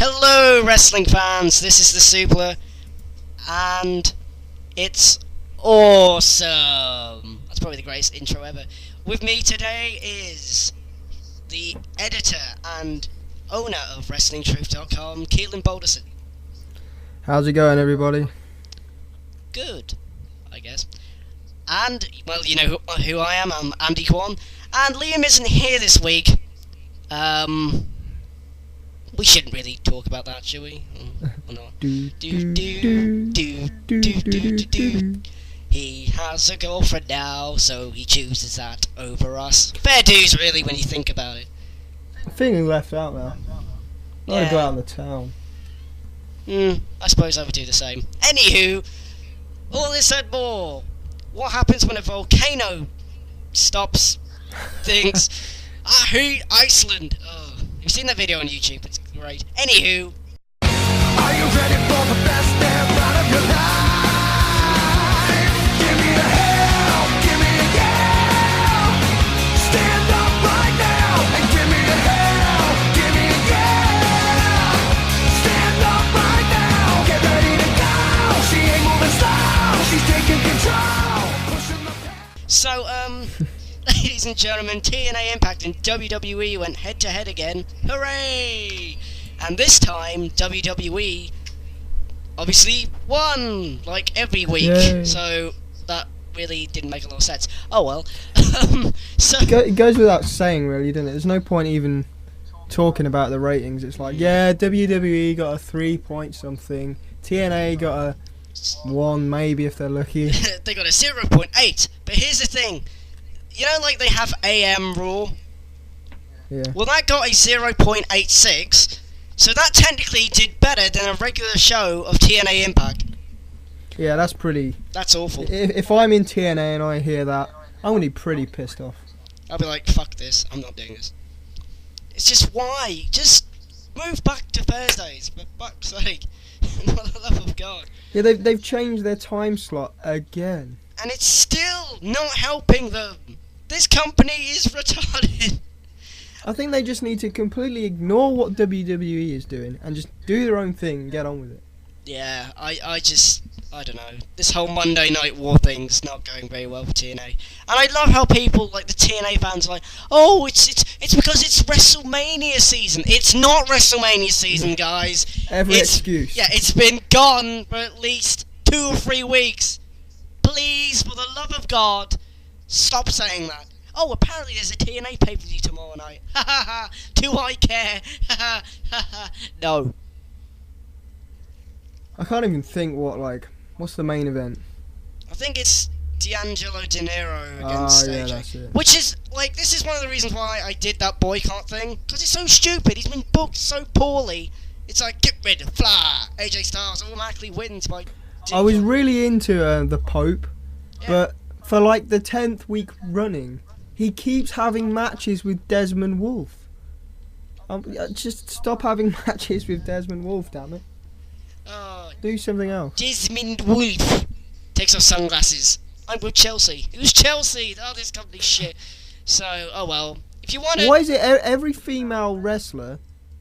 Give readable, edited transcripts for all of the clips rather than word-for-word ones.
Hello, wrestling fans. This is the Suplah, and it's awesome. That's probably the greatest intro ever. With me today is the editor and owner of WrestlingTruth.com, Keelan Boulderson. How's it going, everybody? Good, I guess. And, well, you know who I am. I'm Andy Kwan. And Liam isn't here this week. We shouldn't really talk about that, should we? Or not? He has a girlfriend now, so he chooses that over us. Fair dues, really, when you think about it. I think he left out now. I want to go out in the town. I suppose I would do the same. Anywho, all this and more. What happens when a volcano stops things? I hate Iceland. Oh, you've seen that video on YouTube. It's great. Anywho. Are you ready for the best damn ride of your life? Give me a hell, give me a yeah. Stand up right now and give me a hell, give me a yeah. Stand up right now, get ready to go. She ain't moving slow, she's taking control. Pushing the So, ladies and gentlemen, TNA Impact and WWE went head-to-head again. Hooray! And this time, WWE obviously won, like every week. Yay. So that really didn't make a lot of sense. Oh well. So It goes without saying, really, doesn't it? There's no point even talking about the ratings. It's like, yeah, WWE got a 3 point something. TNA got a 1, maybe, if they're lucky. they got a 0.8. But here's the thing. You know, like they have AM Raw? Yeah. Well, that got a 0.86. So that technically did better than a regular show of TNA Impact. Yeah, that's pretty... That's awful. If I'm in TNA and I hear that, I'm going to be pretty pissed off. I'll be like, fuck this, I'm not doing this. It's just why? Just move back to Thursdays, for fuck's sake. For the love of God. Yeah, they've changed their time slot again. And it's still not helping them. This company is retarded. I think they just need to completely ignore what WWE is doing and just do their own thing and get on with it. Yeah, I don't know. This whole Monday Night War thing's not going very well for TNA. And I love how people, like the TNA fans, are like, oh, it's because it's WrestleMania season. It's not WrestleMania season, guys. Every excuse. Yeah, it's been gone for at least 2 or 3 weeks. Please, for the love of God, stop saying that. Oh, apparently there's a TNA pay-per-view tomorrow night. Ha ha ha. Do I care? Ha ha ha. No. I can't even think what's the main event? I think it's D'Angelo De Niro against yeah, AJ. that's it. Which is, like, this is one of the reasons why I did that boycott thing. Because it's so stupid. He's been booked so poorly. It's like, get rid of Flair. AJ Styles automatically wins by... I was really into the Pope, Yeah. but for like the 10th week running, he keeps having matches with Desmond Wolfe. Just stop having matches with Desmond Wolfe, damn it. Do something else. Desmond Wolfe takes off sunglasses. I'm with Chelsea. It was Chelsea. Oh, this company's shit. So, oh well. If you want to... Why is it every female wrestler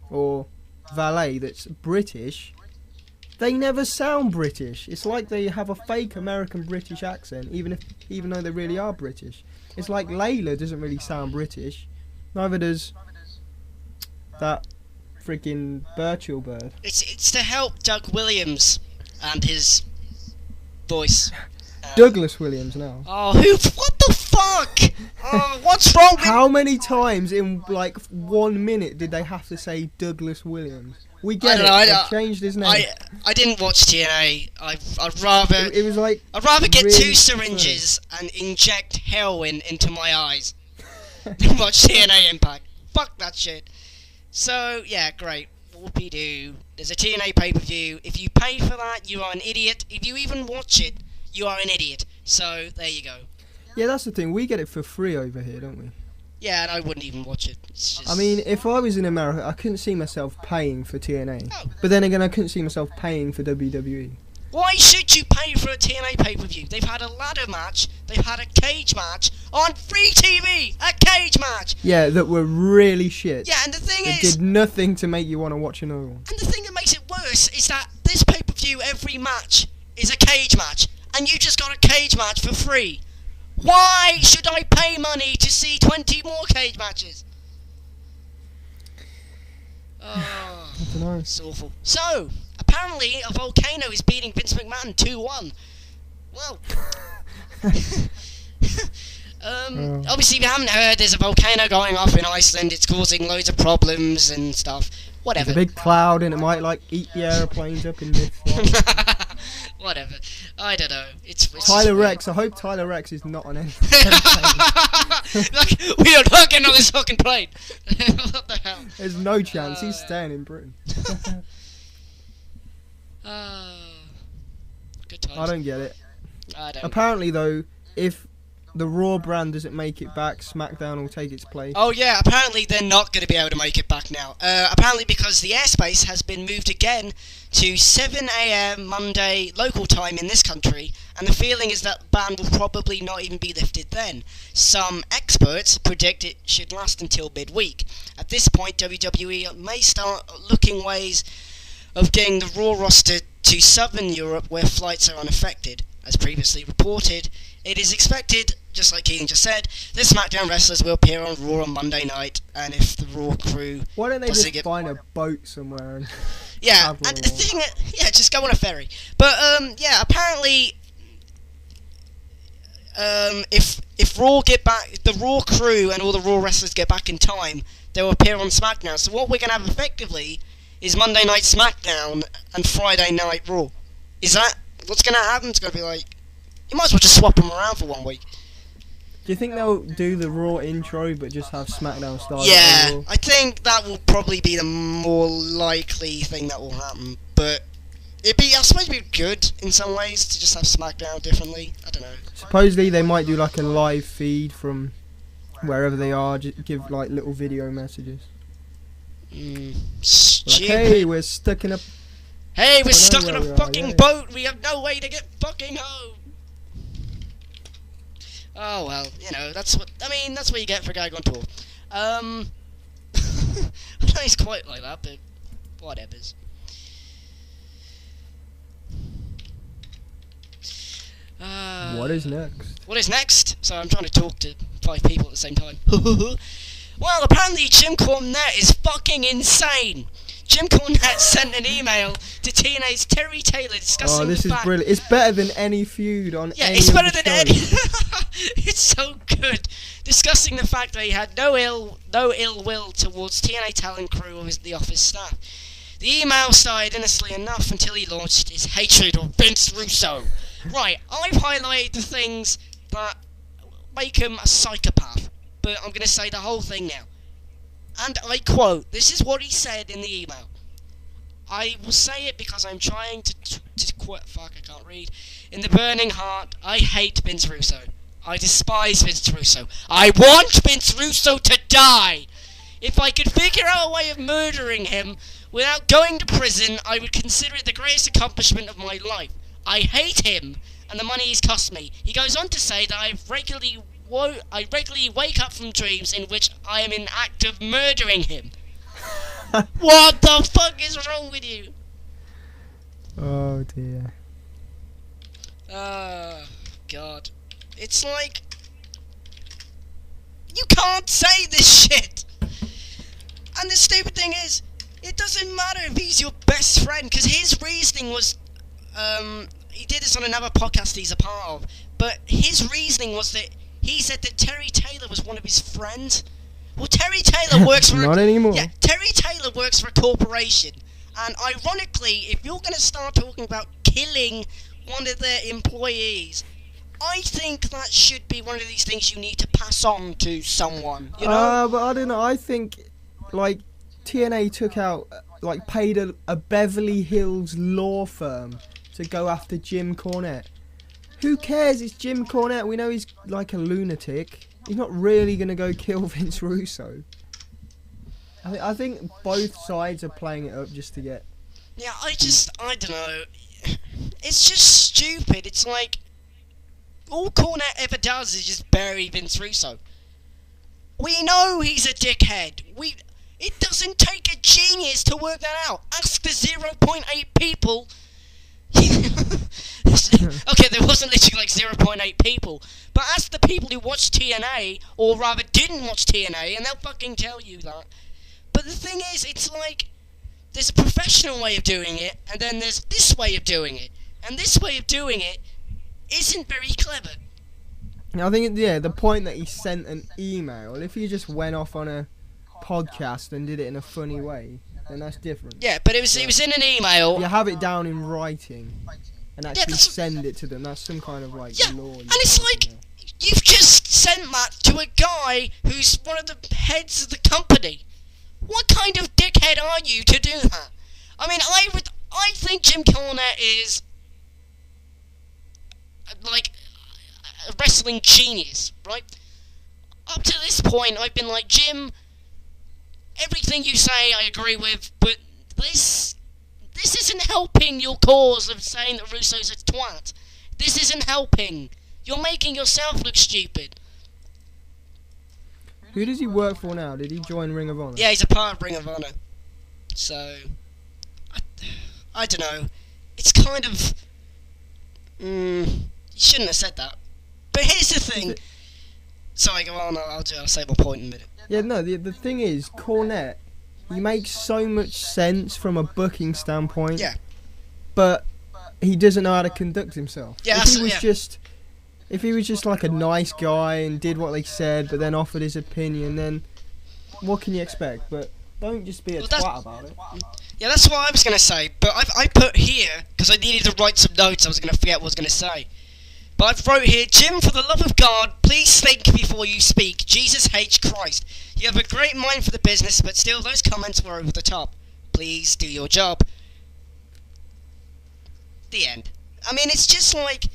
or valet that's British, they never sound British? It's like they have a fake American British accent, even though they really are British. It's like Layla doesn't really sound British. Neither does that freaking Birchall bird. It's to help Doug Williams and his voice. Douglas Williams now. Oh, what the fuck? Oh, what's wrong with... How many times in like 1 minute did they have to say Douglas Williams? We get They've changed his name. I didn't watch TNA. I'd rather... It was like... I'd rather get really 2 syringes and inject heroin into my eyes than watch TNA Impact. Fuck that shit. So, yeah, great. Whoopie-doo. There's a TNA pay-per-view. If you pay for that, you are an idiot. If you even watch it, you are an idiot. So, there you go. Yeah, that's the thing. We get it for free over here, don't we? Yeah, and I wouldn't even watch it. It's just... I mean, if I was in America, I couldn't see myself paying for TNA. Oh. But then again, I couldn't see myself paying for WWE. Why should you pay for a TNA pay-per-view? They've had a ladder match, they've had a cage match on free TV! A cage match! Yeah, that were really shit. Yeah, and the thing It is... did nothing to make you want to watch another one. And the thing that makes it worse is that this pay-per-view, every match is a cage match, and you just got a cage match for free. Why should I pay money to see 20 more cage matches? Oh, I don't know. it's awful. So, apparently a volcano is beating Vince McMahon 2-1. Well... Obviously, if you haven't heard, there's a volcano going off in Iceland. It's causing loads of problems and stuff. Whatever. There's a big cloud and it might like eat the aeroplanes up in mid-flight. Whatever. I don't know. It's Tyler Rex. I hope Tyler Rex is not on any. Look, we are not getting on this fucking plane. What the hell? There's no chance. He's staying in Britain. Good times. I don't get it. I don't. Apparently, though, if the Raw brand doesn't make it back, SmackDown will take its place. Oh yeah, apparently they're not going to be able to make it back now. Apparently because the airspace has been moved again to 7 AM Monday local time in this country, and the feeling is that the ban will probably not even be lifted then. Some experts predict it should last until midweek. At this point, WWE may start looking ways of getting the Raw roster to Southern Europe where flights are unaffected. As previously reported, it is expected, just like Keegan just said, the SmackDown wrestlers will appear on Raw on Monday night, and if the Raw crew... Why don't they just find a boat somewhere and... Yeah, and the thing... Yeah, just go on a ferry. But, yeah, apparently... if Raw get back... If the Raw crew and all the Raw wrestlers get back in time, they'll appear on SmackDown. So what we're going to have effectively is Monday Night SmackDown and Friday Night Raw. Is that... What's going to happen? It's going to be like... You might as well just swap them around for 1 week. Do you think they'll do the Raw intro but just have SmackDown style? Yeah, I think that will probably be the more likely thing that will happen. But I suppose it'd be good in some ways to just have SmackDown differently. I don't know. Supposedly they might do like a live feed from wherever they are, just give like little video messages. Stupid. Like, hey, we're stuck in a... Hey, we're stuck in a fucking yeah. boat. We have no way to get fucking home. Oh well, you know, that's what you get for a guy going tour. I don't know he's quite like that, but whatever's. What is next? What is next? So I'm trying to talk to 5 people at the same time. Well, apparently Jim Cornette is fucking insane. Jim Cornette sent an email to TNA's Terry Taylor discussing this the is fact... brilliant. It's better than any feud on any it's of better the than shows. any... It's so good. Discussing the fact that he had no ill will towards TNA talent crew or the office staff. The email started innocently enough until he launched his hatred of Vince Russo. Right, I've highlighted the things that make him a psychopath, but I'm going to say the whole thing now. And I quote, this is what he said in the email. I will say it because I'm trying to quote, fuck, I can't read. In the burning heart, I hate Vince Russo. I despise Vince Russo. I want Vince Russo to die! If I could figure out a way of murdering him without going to prison, I would consider it the greatest accomplishment of my life. I hate him, and the money he's cost me. He goes on to say that I regularly wake up from dreams in which I am in act of murdering him. What the fuck is wrong with you? Oh dear. God. It's like... You can't say this shit! And the stupid thing is, it doesn't matter if he's your best friend, because his reasoning was... he did this on another podcast he's a part of, but his reasoning was that he said that Terry Taylor was one of his friends. Well, Terry Taylor works for... Not anymore. Yeah, Terry Taylor works for a corporation. And ironically, if you're going to start talking about killing one of their employees, I think that should be one of these things you need to pass on to someone, you know? But I don't know, I think, like, TNA took out, like, paid a Beverly Hills law firm to go after Jim Cornette. Who cares? It's Jim Cornette. We know he's like a lunatic. He's not really going to go kill Vince Russo. I think both sides are playing it up just to get... Yeah, I don't know. it's just stupid. It's like all Cornette ever does is just bury Vince Russo. We know he's a dickhead. It doesn't take a genius to work that out. Ask the 0.8 people. Okay, there wasn't literally like 0.8 people, but ask the people who watched TNA, or rather didn't watch TNA, and they'll fucking tell you that. But the thing is, it's like, there's a professional way of doing it, and then there's this way of doing it, and this way of doing it isn't very clever. I think, the point that he sent an email, if he just went off on a podcast and did it in a funny way, then that's different. Yeah, but it was in an email. You have it down in writing and actually that's- send it to them. That's some kind of like Yeah, law. and it's like, you've just sent that to a guy who's one of the heads of the company. What kind of dickhead are you to do that? I mean, I think Jim Cornette is like a wrestling genius, right? Up to this point, I've been like, Jim, everything you say I agree with, but this isn't helping your cause of saying that Russo's a twat. This isn't helping. You're making yourself look stupid. Who does he work for now? Did he join Ring of Honor? Yeah, he's a part of Ring of Honor. So, I don't know. It's kind of... you shouldn't have said that. But here's the thing. Sorry, go on. I'll say my point in a minute. Yeah, no, the thing is, Cornette, he makes so much sense from a booking standpoint. Yeah. But he doesn't know how to conduct himself. Yeah, If he was just like a nice guy and did what they said, but then offered his opinion, then what can you expect? But don't just be a twat about it. Yeah, that's what I was going to say. But I put here, because I needed to write some notes, I was going to forget what I was going to say. But I've wrote here, Jim, for the love of God, please think before you speak. Jesus H. Christ. You have a great mind for the business, but still those comments were over the top. Please do your job. The end. I mean, it's just like,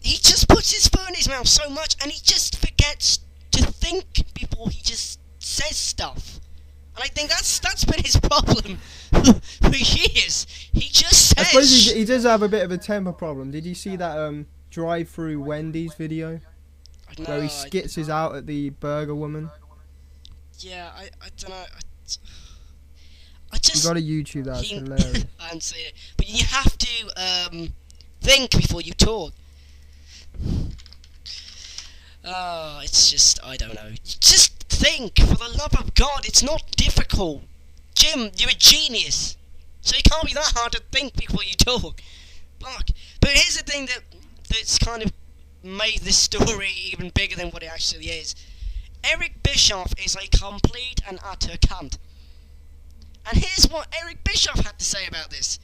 he just puts his foot in his mouth so much, and he just forgets to think before he just says stuff. And I think that's been his problem for years. He just says... I suppose he does have a bit of a temper problem. Did you see that drive-through Wendy's video? Where he skitzes out at the burger woman? Yeah, I don't know. I just... You gotta YouTube that, it's hilarious. I haven't seen it. But you have to think before you talk. Oh, it's just, I don't know. Just think, for the love of God, it's not difficult. Jim, you're a genius. So it can't be that hard to think before you talk. Fuck. But here's the thing that's kind of made this story even bigger than what it actually is. Eric Bischoff is a complete and utter cunt. And here's what Eric Bischoff had to say about this.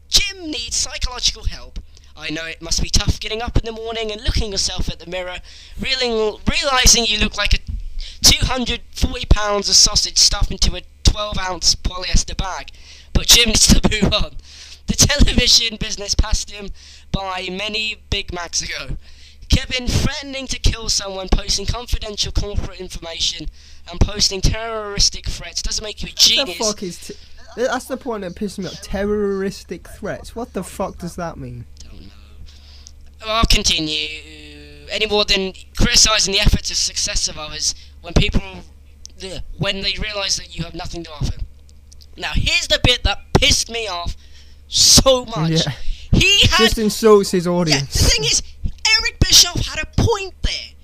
Jim needs psychological help. I know it must be tough getting up in the morning and looking yourself at the mirror, realising you look like a 240 pounds of sausage stuffed into a 12-ounce polyester bag. But Jim needs to move on. The television business passed him by many Big Macs ago. Kevin threatening to kill someone, posting confidential corporate information, and posting terroristic threats doesn't make you a genius. What the fuck is... That's the point that pisses me off. Terroristic threats. What the fuck does that mean? I'll continue. Any more than criticising the efforts of success of others when when they realise that you have nothing to offer. Now, here's the bit that pissed me off so much. Yeah. He had... Just insults his audience. Yeah, the thing is, Eric Bischoff had a point there.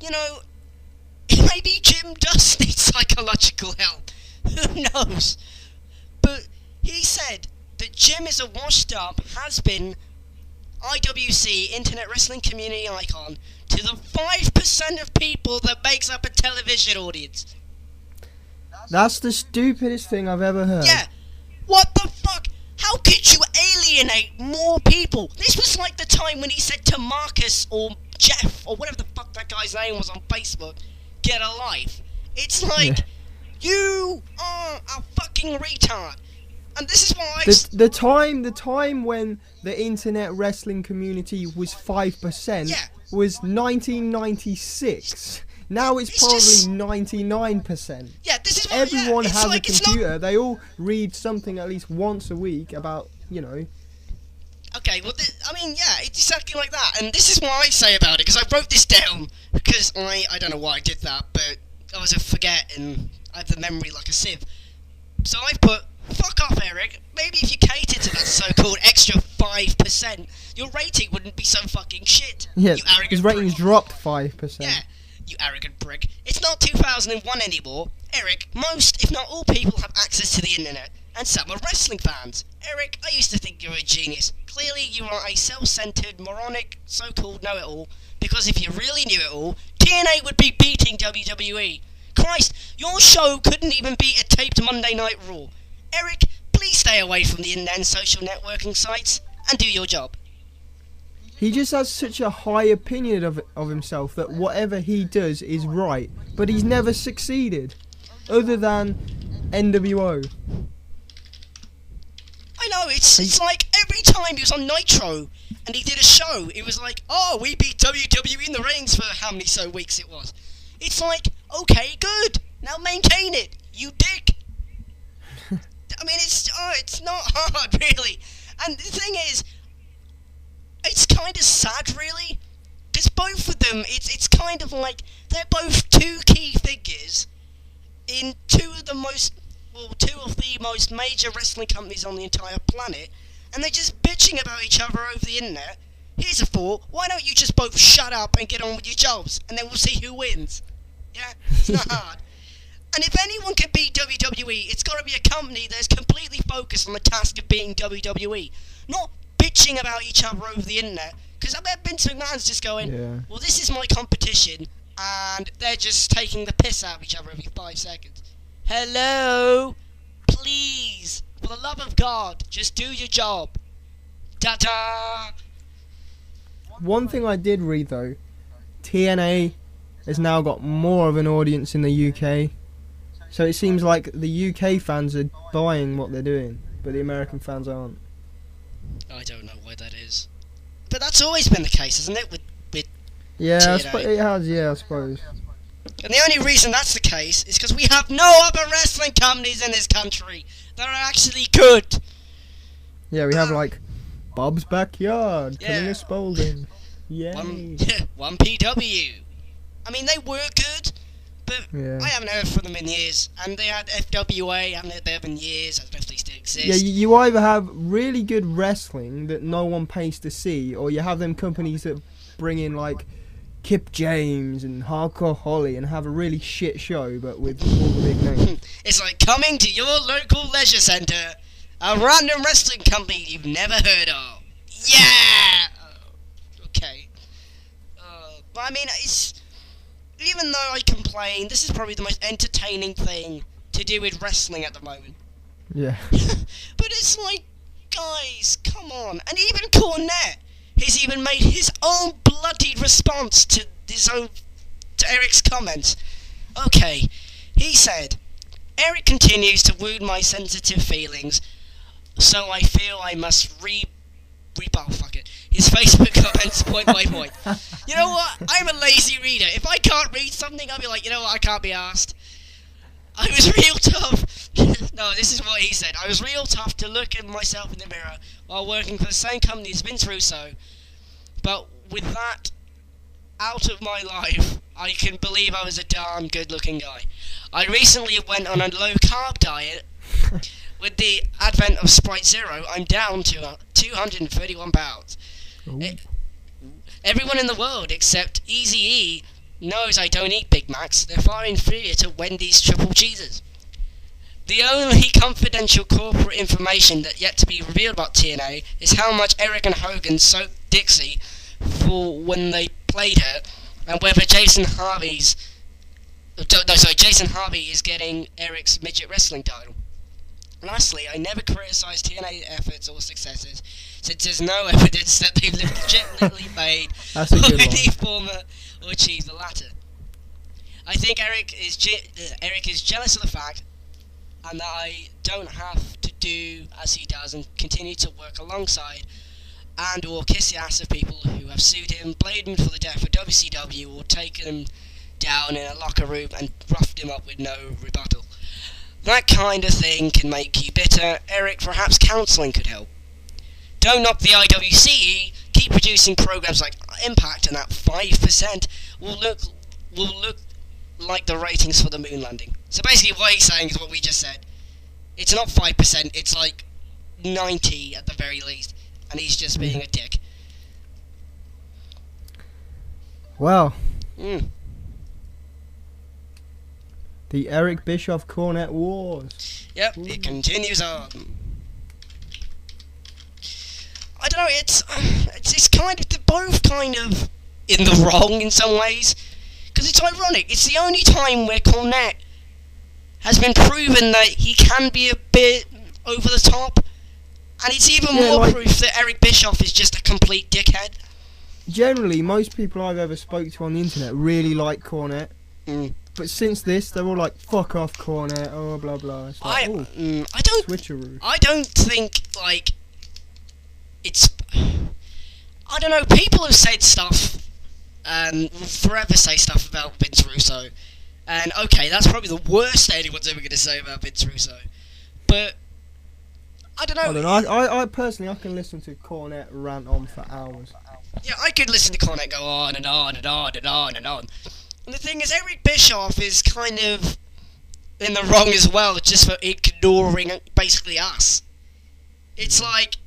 You know, maybe Jim does need psychological help. Who knows? But he said that Jim is a washed-up, has-been IWC, Internet Wrestling Community icon, to the 5% of people that makes up a television audience. That's the stupidest thing I've ever heard. Yeah. What the fuck? How could you alienate more people? This was like the time when he said to Marcus or Jeff or whatever the fuck that guy's name was on Facebook, get a life. It's like, you are a fucking retard. And this is why the time when the internet wrestling community was 5% was 1996. Now it's probably 99%. Yeah, this is why everyone has like, a computer. They all read something at least once a week about, you know, Okay, well, I mean, yeah, it's exactly like that, and this is what I say about it, because I wrote this down, because I don't know why I did that, but I was a forget, and I have the memory like a sieve. So I put, fuck off, Eric, maybe if you catered to that so-called extra 5%, your rating wouldn't be so fucking shit, Yeah, you arrogant his ratings prick. dropped 5%. Yeah, you arrogant prick. It's not 2001 anymore. Eric, most, if not all people have access to the internet, and some are wrestling fans. Eric, I used to think you were a genius. Clearly you are a self-centered, moronic, so-called know-it-all, because if you really knew it all, TNA would be beating WWE. Christ, your show couldn't even beat a taped Monday Night Raw. Eric, please stay away from the internet and social networking sites, and do your job. He just has such a high opinion of himself that whatever he does is right, but he's never succeeded, other than NWO. I know, it's like every time he was on Nitro and he did a show, it was like, oh, we beat WWE in the ratings for how many so weeks it was. It's like, okay, good, now maintain it, you dick. I mean, it's not hard, really. And the thing is, it's kind of sad, really, because both of them, it's kind of like, they're both two key figures in two of the most major wrestling companies on the entire planet, and they're just bitching about each other over the internet. Here's a thought, why don't you just both shut up and get on with your jobs, and then we'll see who wins. Yeah, it's not hard. And if anyone can beat WWE, it's got to be a company that's completely focused on the task of beating WWE, not bitching about each other over the internet. Because I bet Vince McMahon's just going, Yeah. well, this is my competition, and they're just taking the piss out of each other every 5 seconds. Hello? Please, for the love of God, just do your job. Ta-da! One thing I did read though, TNA has now got more of an audience in the UK. So it seems like the UK fans are buying what they're doing, but the American fans aren't. I don't know why that is. But that's always been the case, isn't it? With Yeah, TNA. it has, yeah, I suppose. And the only reason that's the case is because we have no other wrestling companies in this country that are actually good. Yeah, we have like Bob's Backyard, Yeah. Killing a Spalding. Yay. One PW. I mean, they were good, but Yeah. I haven't heard from them in years. And they had FWA, I haven't heard them in years. I don't know if they still exist. Yeah, you either have really good wrestling that no one pays to see, or you have them companies that bring in like Kip James and Hardcore Holly and have a really shit show, but with all the big names. It's like coming to your local leisure centre, a random wrestling company you've never heard of. Yeah! Okay. But I mean, it's... Even though I complain, this is probably the most entertaining thing to do with wrestling at the moment. Yeah. But it's like, guys, come on. And even Cornette has even made his own bloody response to Eric's comments. Okay, he said, Eric continues to wound my sensitive feelings, so I feel I must oh, fuck it. His Facebook comments point by point. You know what? I'm a lazy reader. If I can't read something, I'll be like, you know what? I can't be asked. I was real tough. No, this is what he said. I was real tough to look at myself in the mirror while working for the same company as Vince Russo. But with that out of my life, I can believe I was a darn good-looking guy. I recently went on a low-carb diet. With the advent of Sprite Zero, I'm down to 231 pounds. Everyone in the world except Eazy-E knows I don't eat Big Macs. They're far inferior to Wendy's triple cheeses. The only confidential corporate information that yet to be revealed about TNA is how much Eric and Hogan soaked Dixie for when they played her, and whether Jason Harvey is getting Eric's midget wrestling title. Lastly, I never criticised TNA efforts or successes, since there's no evidence that they've legitimately made That's a good any one. former or achieved the latter. I think Eric is jealous of the fact, and that I don't have to do as he does and continue to work alongside and or kiss the ass of people who have sued him, blamed him for the death of WCW, or taken him down in a locker room and roughed him up with no rebuttal. That kind of thing can make you bitter. Eric, perhaps counselling could help. don't knock the IWC. Keep producing programs like Impact, and that 5% will look like the ratings for the moon landing. So basically, what he's saying is what we just said. It's not 5%. It's like 90 at the very least, and he's just being a dick. Well, the Eric Bischoff Cornette Wars. Yep, it continues on. I don't know. It's kind of, they're both kind of in the wrong in some ways, because it's ironic. It's the only time where Cornette has been proven that he can be a bit over the top, and it's even more proof that Eric Bischoff is just a complete dickhead. Generally, most people I've ever spoke to on the internet really like Cornette. But since this, they're all like, fuck off Cornette, oh blah blah. It's like, I don't switcheroo. I don't think, like, it's, I don't know, people have said stuff, and will forever say stuff about Vince Russo, and okay, that's probably the worst anyone's ever going to say about Vince Russo, but I don't know. I personally, I can listen to Cornette rant on for hours. Yeah, I could listen to Cornette go on and on and on and on and on. And the thing is, Eric Bischoff is kind of in the wrong as well, just for ignoring basically us. It's like,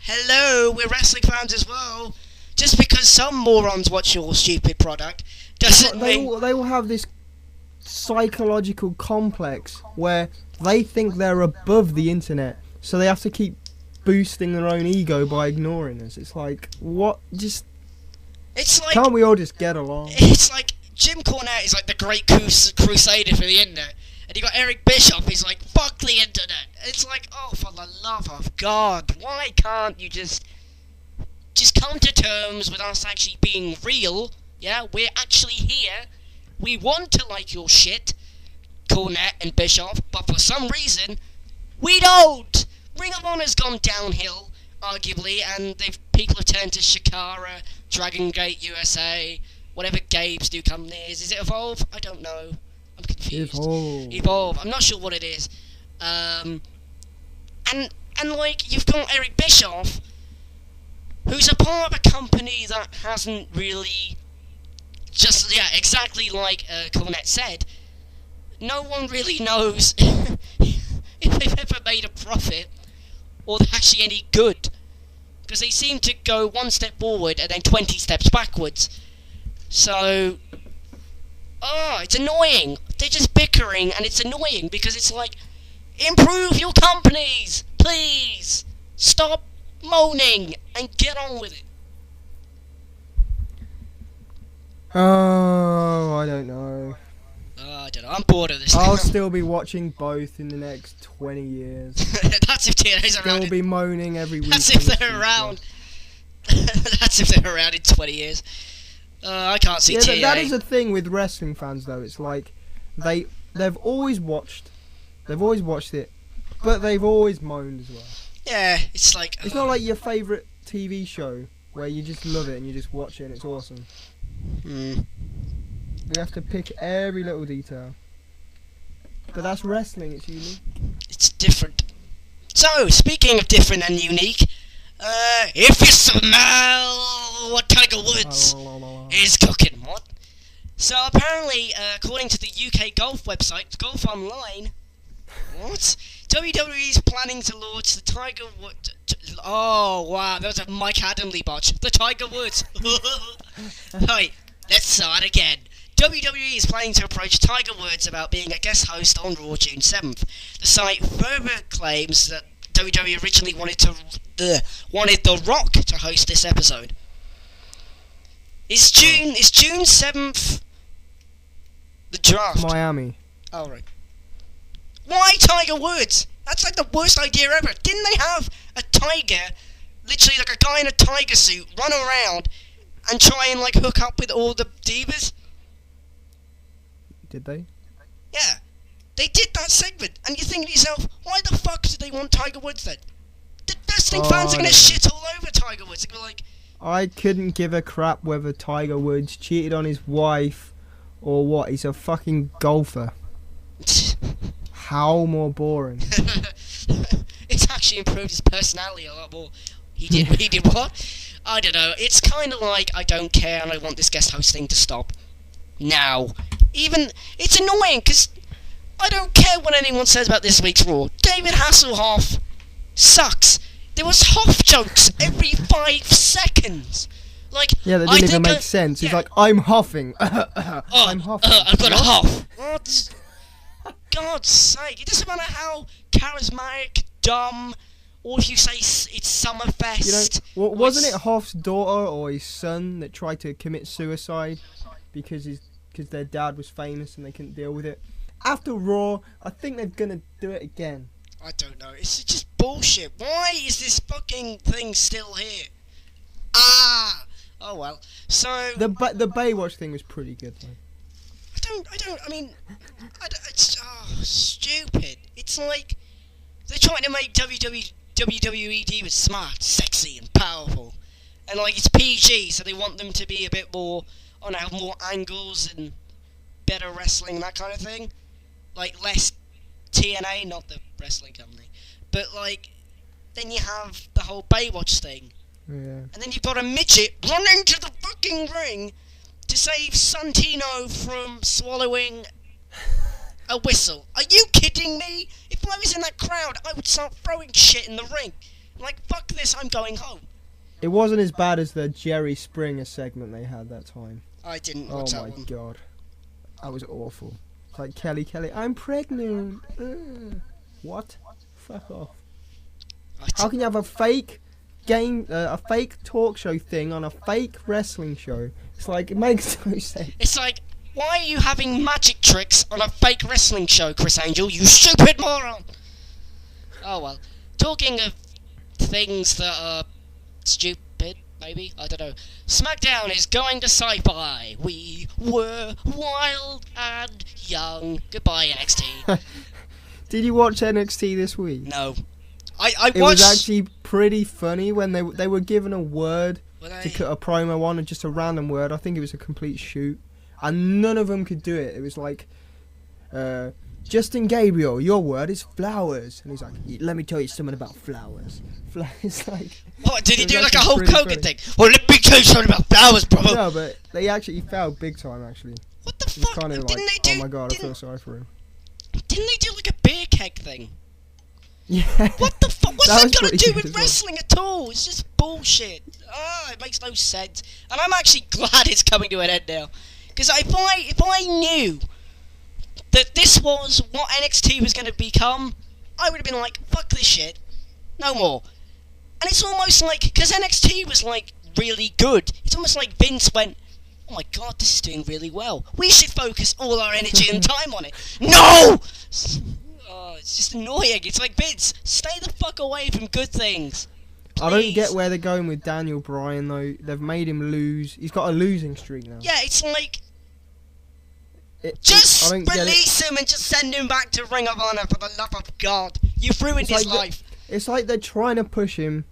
hello, we're wrestling fans as well. Just because some morons watch your stupid product doesn't mean... They will have this psychological complex where they think they're above the internet, so they have to keep boosting their own ego by ignoring us. It's like, what? Just... It's like... Can't we all just get along? It's like... Jim Cornette is like the great crusader for the internet, and you got Eric Bischoff, he's like, fuck the internet. It's like, oh, for the love of God, why can't you just come to terms with us actually being real? Yeah, we're actually here. We want to like your shit, Cornette and Bischoff, but for some reason, we don't. Ring of Honor's gone downhill, arguably, and people have turned to Shikara, Dragon Gate USA, whatever Gabe's new company is it Evolve? I don't know. I'm confused. Evolve. I'm not sure what it is. And like, you've got Eric Bischoff, who's a part of a company that hasn't really just, yeah, exactly like Cornette said, no one really knows if they've ever made a profit or they're actually any good. Because they seem to go one step forward and then 20 steps backwards. So, it's annoying. They're just bickering, and it's annoying because it's like, improve your companies, please. Stop moaning and get on with it. Oh, I don't know. I don't know. I'm bored of this. I'll still be watching both in the next 20 years. That's if TNA's around. Still be moaning every week. That's if they're around. That's if they're around in 20 years. I can't see TNA. That is the thing with wrestling fans, though. It's like they've always watched it, but they've always moaned as well. Yeah, it's like... It's not like your favourite TV show where you just love it and you just watch it and it's awesome. We have to pick every little detail. But that's wrestling, it's unique. It's different. So, speaking of different and unique, if you smell what Tiger Woods is cooking, what? So apparently, according to the UK golf website, Golf Online, what? WWE is planning to launch the Tiger Woods... Oh, wow, that was a Mike Adamley botch. The Tiger Woods. Right, let's start again. WWE is planning to approach Tiger Woods about being a guest host on Raw June 7th. The site further claims that WWE originally wanted The Rock to host this episode. Is June 7th the draft? Miami. Oh, right. Why Tiger Woods? That's like the worst idea ever. Didn't they have a tiger, literally like a guy in a tiger suit, run around and try and like hook up with all the divas? Did they? Yeah. They did that segment, and you think to yourself, why the fuck do they want Tiger Woods then? The wrestling fans are gonna shit all over Tiger Woods. They're like, I couldn't give a crap whether Tiger Woods cheated on his wife or what. He's a fucking golfer. How more boring? It's actually improved his personality a lot more. He did what? I don't know. It's kind of like I don't care and I want this guest host thing to stop now. Even it's annoying because I don't care what anyone says about this week's Raw. David Hasselhoff sucks. There was Hoff jokes every 5 seconds. Like, Yeah, that didn't even make sense. He's like, I'm huffing. I'm huffing. I've got a huff. What? God's sake. It doesn't matter how charismatic, dumb, or if you say it's Summerfest. You know, wasn't it Hoff's daughter or his son that tried to commit suicide because their dad was famous and they couldn't deal with it? After Raw, I think they're gonna do it again. I don't know. It's just bullshit. Why is this fucking thing still here? Ah! Oh well. So... The Baywatch thing was pretty good, though. It's stupid. It's like they're trying to make WWE with smart, sexy, and powerful, and like it's PG, so they want them to be a bit more have more angles and better wrestling, that kind of thing. Like less TNA, not the wrestling company, but like then you have the whole Baywatch thing, Yeah. and then you've got a midget run into the fucking ring to save Santino from swallowing a whistle. Are you kidding me? If I was in that crowd, I would start throwing shit in the ring. Like, fuck this, I'm going home. It wasn't as bad as the Jerry Springer segment they had that time. I didn't watch that one. Oh my god. That was awful. It's like, Kelly, I'm pregnant. What? Fuck off. How can you have a fake a fake talk show thing on a fake wrestling show? It's like, it makes no sense. It's like, why are you having magic tricks on a fake wrestling show, Chris Angel, you stupid moron? Oh well. Talking of things that are stupid, maybe? I don't know. SmackDown is going to Sci-Fi. We were wild and young. Goodbye, NXT. Did you watch NXT this week? No. I watched... It was actually pretty funny when they were given a word to cut a promo on, and just a random word. I think it was a complete shoot. And none of them could do it. It was like, Justin Gabriel, your word is flowers. And he's like, let me tell you something about flowers. It's like... What, did he do like a Hulk Hogan thing? Well, let me tell you something about flowers, brother. No, but they actually failed big time, actually. What the fuck? Kind of Didn't like, they do... oh my god, I feel sorry for him. Didn't they do like a beer keg thing? Yeah. What the fuck? What's that got to do with well. wrestling at all? It's just bullshit. It makes no sense. And I'm actually glad it's coming to an end now. Because if I knew that this was what NXT was going to become, I would have been like, fuck this shit. No more. And it's almost like, because NXT was like really good, it's almost like Vince went, oh my god, this is doing really well. We should focus all our energy and time on it. No! Oh, it's just annoying. It's like, Vince, stay the fuck away from good things. Please. I don't get where they're going with Daniel Bryan, though. They've made him lose. He's got a losing streak now. Yeah, it's like... Just release him and just send him back to Ring of Honor, for the love of God. You've ruined his life. It's like they're trying to push him,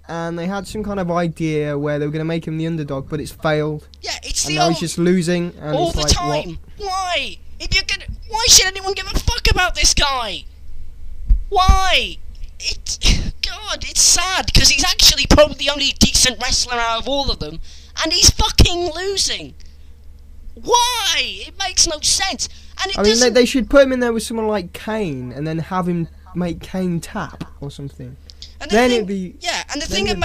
and they had some kind of idea where they were going to make him the underdog, but it's failed. Yeah, it's and the now he's just losing, and all it's the like, time. What? Why? If you're gonna, why should anyone give a fuck about this guy? Why? God, it's sad because he's actually probably the only decent wrestler out of all of them, and he's fucking losing. Why? It makes no sense. And I mean, they should put him in there with someone like Kane, and then have him make Kane tap or something. Then it'd be... Yeah, and the thing that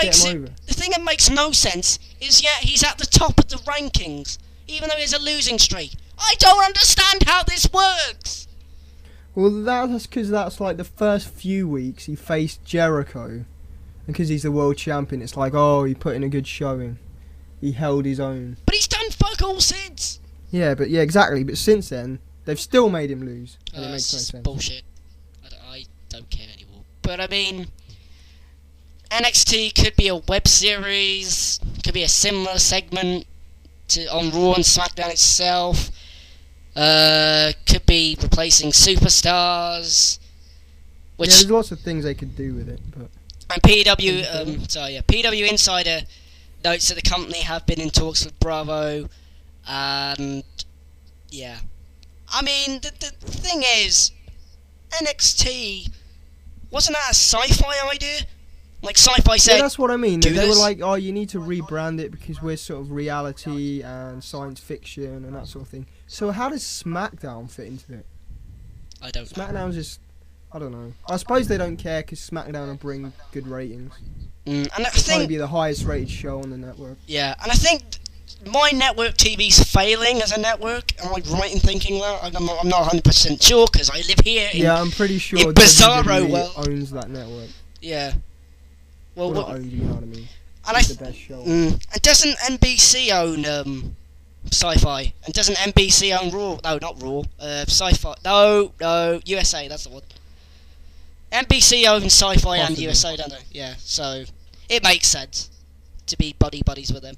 makes no sense is, yeah, he's at the top of the rankings, even though he's a losing streak. I don't understand how this works. Well, that's because that's like the first few weeks he faced Jericho, because he's the world champion. It's like, oh, he put in a good showing. He held his own. But he's done fuck all since. Yeah, exactly. But since then, they've still made him lose, and it makes no sense. Bullshit. I don't care anymore. But I mean, NXT could be a web series, could be a similar segment on Raw and SmackDown itself. Could be replacing superstars. Which, yeah, there's lots of things they could do with it, but... And PW Insider notes that the company have been in talks with Bravo, and yeah. I mean, the thing is, NXT, wasn't that a sci-fi idea? Like Sci-Fi said, Yeah, that's what I mean. do They were this. like, oh, you need to rebrand it because we're sort of reality and science fiction and that sort of thing. So how does SmackDown fit into it? I don't know. SmackDown's just, I don't know. I suppose they don't care because SmackDown will bring good ratings. And I It'll probably think, be the highest rated show on the network. yeah, and I think my network TV's failing as a network. Am I right in thinking that? I'm not 100% sure because I live here. Yeah, I'm pretty sure in Bizarro WWE World. owns that network. Yeah. Well, Well, not owns, you know what I mean. and It's the best show. and doesn't NBC own Sci-Fi? And doesn't NBC own Raw? No, not Raw. Sci-Fi. No, USA. That's the one. NBC owns Sci-Fi and Possibly. USA, don't they? Yeah. So it makes sense to be buddies with them.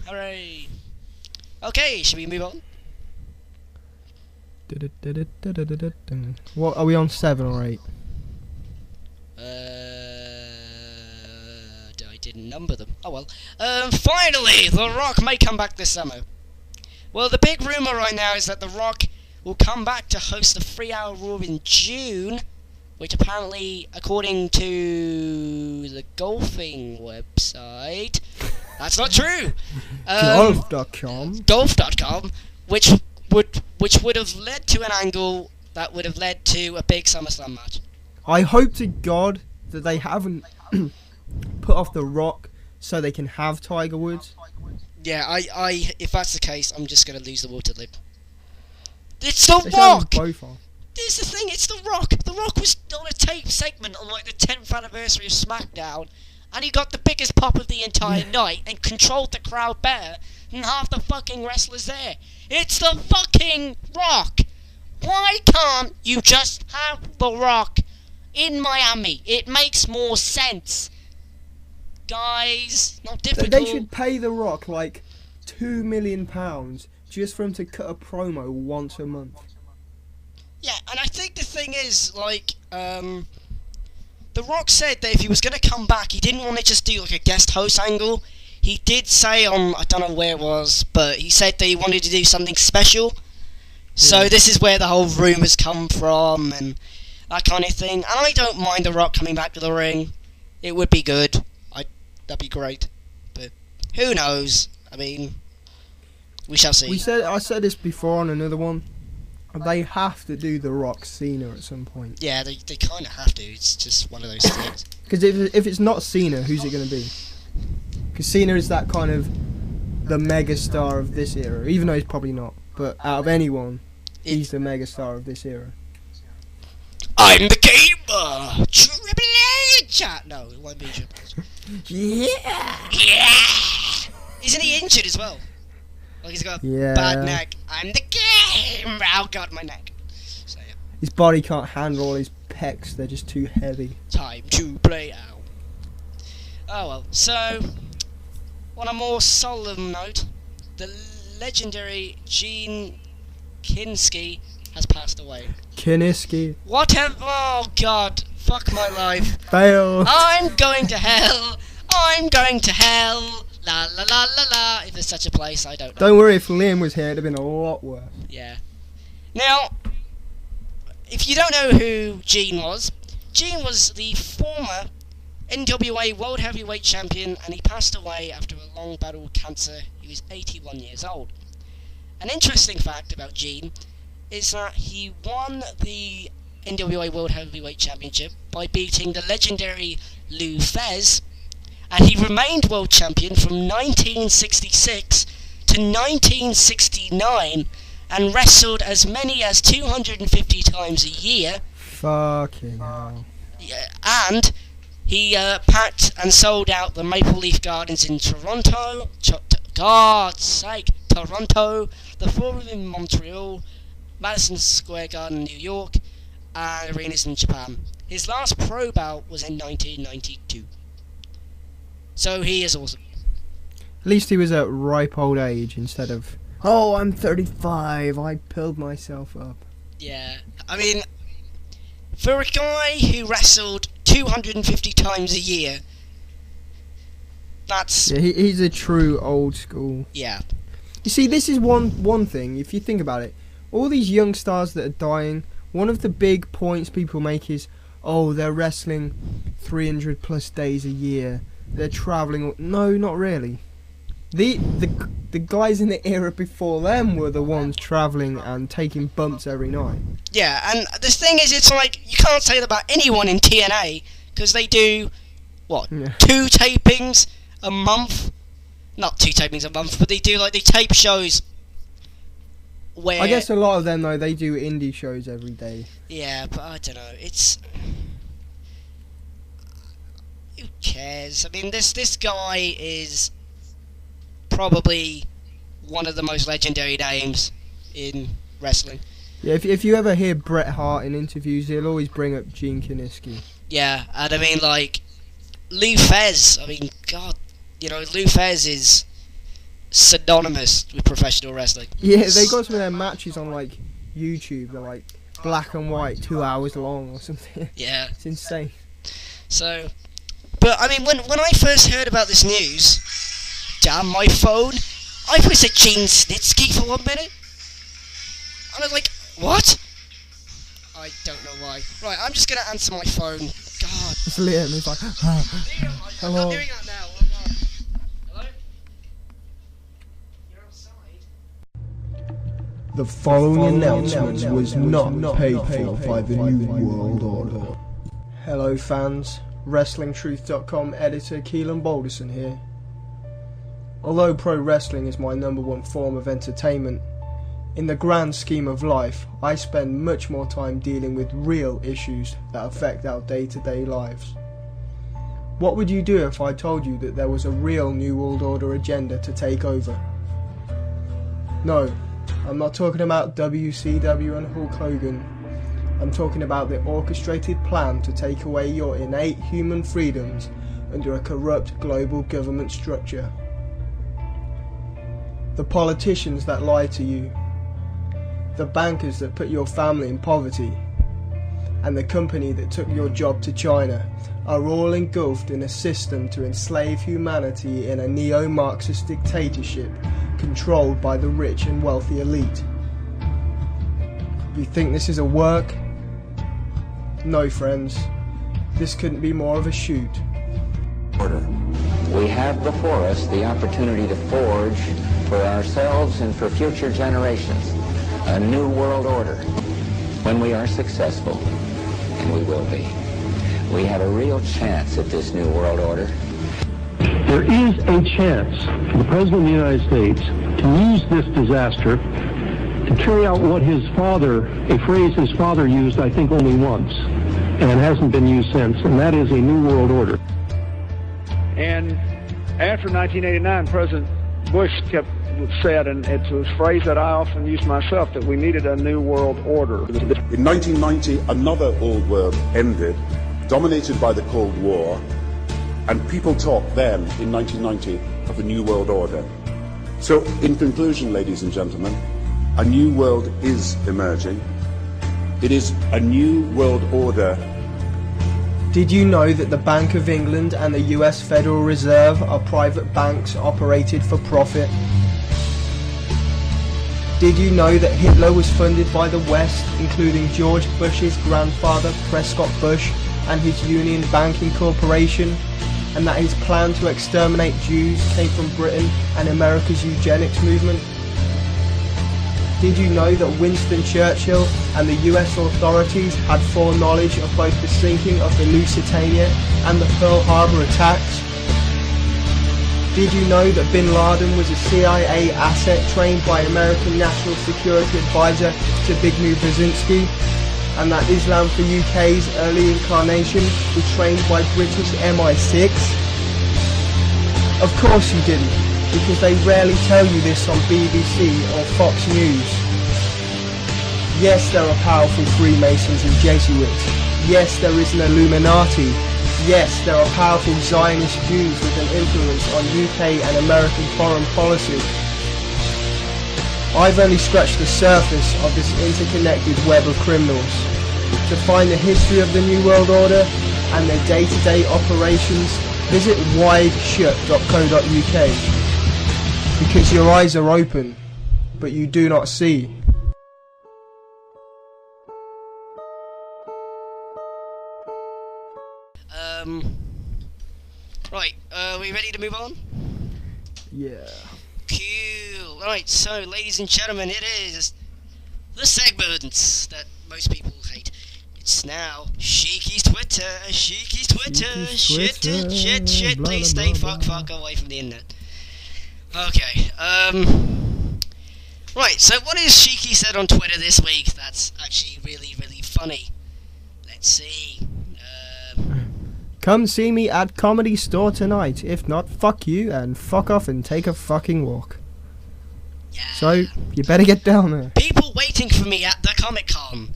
Hooray! Okay, should we move on? What are we on, 7 or 8? I didn't number them. Oh well. Finally, The Rock may come back this summer. Well, the big rumor right now is that The Rock will come back to host the 3-hour Raw in June, which apparently, according to the golfing website, that's not true. Golf.com. Golf.com, which would have led to an angle that would have led to a big SummerSlam match. I hope to God that they haven't put off The Rock so they can have Tiger Woods. Yeah, if that's the case, I'm just gonna lose the will to live. It's The They should have Rock! them both off. Here's the thing, it's The Rock. The Rock was on a tape segment on like the 10th anniversary of SmackDown, and he got the biggest pop of the entire night and controlled the crowd better than half the fucking wrestlers there. It's The fucking Rock! Why can't you just have The Rock in Miami? It makes more sense. Guys, not difficult. They should pay The Rock like £2 million just for him to cut a promo once a month. Yeah, and I think the thing is, like, The Rock said that if he was going to come back, he didn't want to just do, like, a guest host angle. He did say on, I don't know where it was, but he said that he wanted to do something special. So this is where the whole rumours come from, and that kind of thing. And I don't mind The Rock coming back to the ring. It would be good. That'd be great. But who knows? I mean, we shall see. I said this before on another one. They have to do The Rock Cena at some point. Yeah, they kind of have to. It's just one of those things. Because if it's not Cena, who's it going to be? Because Cena is that kind of the mega star of this era, even though he's probably not. But out of anyone, he's the mega star of this era. I'm the gamer! Triple H! No, it won't be Triple H. Yeah! Yeah! Isn't he injured as well? Like he's got a Yeah. bad neck. I'm the gamer! Oh god, my neck. So yeah. His body can't handle all his pecs, they're just too heavy. Time to play out. Oh well, so on a more solemn note, the legendary Gene Kinski has passed away. Kiniski. Whatever. Oh god, fuck my life. Fail. I'm going to hell. I'm going to hell. La la la la la. If there's such a place, I don't know. Don't worry, if Liam was here, it'd have been a lot worse. Yeah. Now, if you don't know who Gene was the former NWA World Heavyweight Champion, and he passed away after a long battle with cancer. He was 81 years old. An interesting fact about Gene is that he won the NWA World Heavyweight Championship by beating the legendary Lou Thesz, and he remained world champion from 1966 to 1969 and wrestled as many as 250 times a year. Fucking hell. Yeah, and he packed and sold out the Maple Leaf Gardens in Toronto, God's sake, Toronto, the Forum in Montreal, Madison Square Garden in New York, and arenas in Japan. His last pro bout was in 1992. So he is awesome. At least he was at ripe old age instead of, oh, I'm 35, I pilled myself up. Yeah, I mean, for a guy who wrestled 250 times a year, that's... Yeah, he's a true old school. Yeah. You see, this is one thing, if you think about it. All these young stars that are dying, one of the big points people make is, oh, they're wrestling 300 plus days a year. They're travelling. No, not really. The guys in the era before them were the ones travelling and taking bumps every night. Yeah, and the thing is, it's like, you can't say that about anyone in TNA, because they do, what, 2 tapings a month? Not 2 tapings a month, but they tape shows where... I guess a lot of them, though, they do indie shows every day. Yeah, but I don't know, it's... Who cares? I mean, this guy is probably one of the most legendary names in wrestling. Yeah, if you ever hear Bret Hart in interviews, he'll always bring up Gene Kiniski. Yeah, and I mean, like, Lou Thesz, I mean, God, you know, Lou Thesz is synonymous with professional wrestling. Yeah, they got some of their matches on, like, YouTube. They're, like, black and white, 2 hours long or something. Yeah. It's insane. So, but, I mean, when I first heard about this news, damn my phone, I thought it said Gene Snitsky for 1 minute. And I was like, what? I don't know why. Right, I'm just going to answer my phone. God. It's Liam, he's like, Liam, I'm not doing that now. Oh, God. Hello? You're outside. The following announcement was not paid for by the New World Order. Hello fans, WrestlingTruth.com editor Keelan Balderson here. Although pro wrestling is my #1 form of entertainment, in the grand scheme of life, I spend much more time dealing with real issues that affect our day-to-day lives. What would you do if I told you that there was a real New World Order agenda to take over? No, I'm not talking about WCW and Hulk Hogan. I'm talking about the orchestrated plan to take away your innate human freedoms under a corrupt global government structure. The politicians that lie to you, the bankers that put your family in poverty, and the company that took your job to China are all engulfed in a system to enslave humanity in a neo-Marxist dictatorship controlled by the rich and wealthy elite. You think this is a work? No, friends. This couldn't be more of a shoot. We have before us the opportunity to forge for ourselves and for future generations a new world order. When we are successful, and we will be, we have a real chance at this new world order. There is a chance for the President of the United States to use this disaster to carry out what his father, a phrase his father used, I think, only once, and it hasn't been used since, and that is a new world order. And after 1989, President Bush said, and it's a phrase that I often use myself, that we needed a new world order. In 1990, another old world ended, dominated by the Cold War, and people talked then, in 1990, of a new world order. So, in conclusion, ladies and gentlemen, a new world is emerging. It is a new world order. Did you know that the Bank of England and the US Federal Reserve are private banks operated for profit? Did you know that Hitler was funded by the West, including George Bush's grandfather, Prescott Bush, and his Union Banking Corporation, and that his plan to exterminate Jews came from Britain and America's eugenics movement? Did you know that Winston Churchill and the US authorities had foreknowledge of both the sinking of the Lusitania and the Pearl Harbor attacks? Did you know that Bin Laden was a CIA asset trained by American National Security Advisor to Zbigniew Brzezinski, and that Islam for UK's early incarnation was trained by British MI6? Of course you didn't, because they rarely tell you this on BBC or Fox News. Yes, there are powerful Freemasons and Jesuits. Yes, there is an Illuminati. Yes, there are powerful Zionist Jews with an influence on UK and American foreign policy. I've only scratched the surface of this interconnected web of criminals. To find the history of the New World Order and their day-to-day operations, visit wideshut.co.uk. Because your eyes are open, but you do not see. Right, are we ready to move on? Yeah. Cool. Right, so, ladies and gentlemen, it is the segments that most people hate. It's now Sheiky's Twitter, Sheiky's Twitter, Sheiky's Twitter, shit, blah, please blah, stay blah, fuck away from the internet. Okay, right, so what has Sheiky said on Twitter this week that's actually really, really funny? Let's see. Come see me at Comedy Store tonight. If not, fuck you and fuck off and take a fucking walk. Yeah. So, you better get down there. People waiting for me at the Comic Con.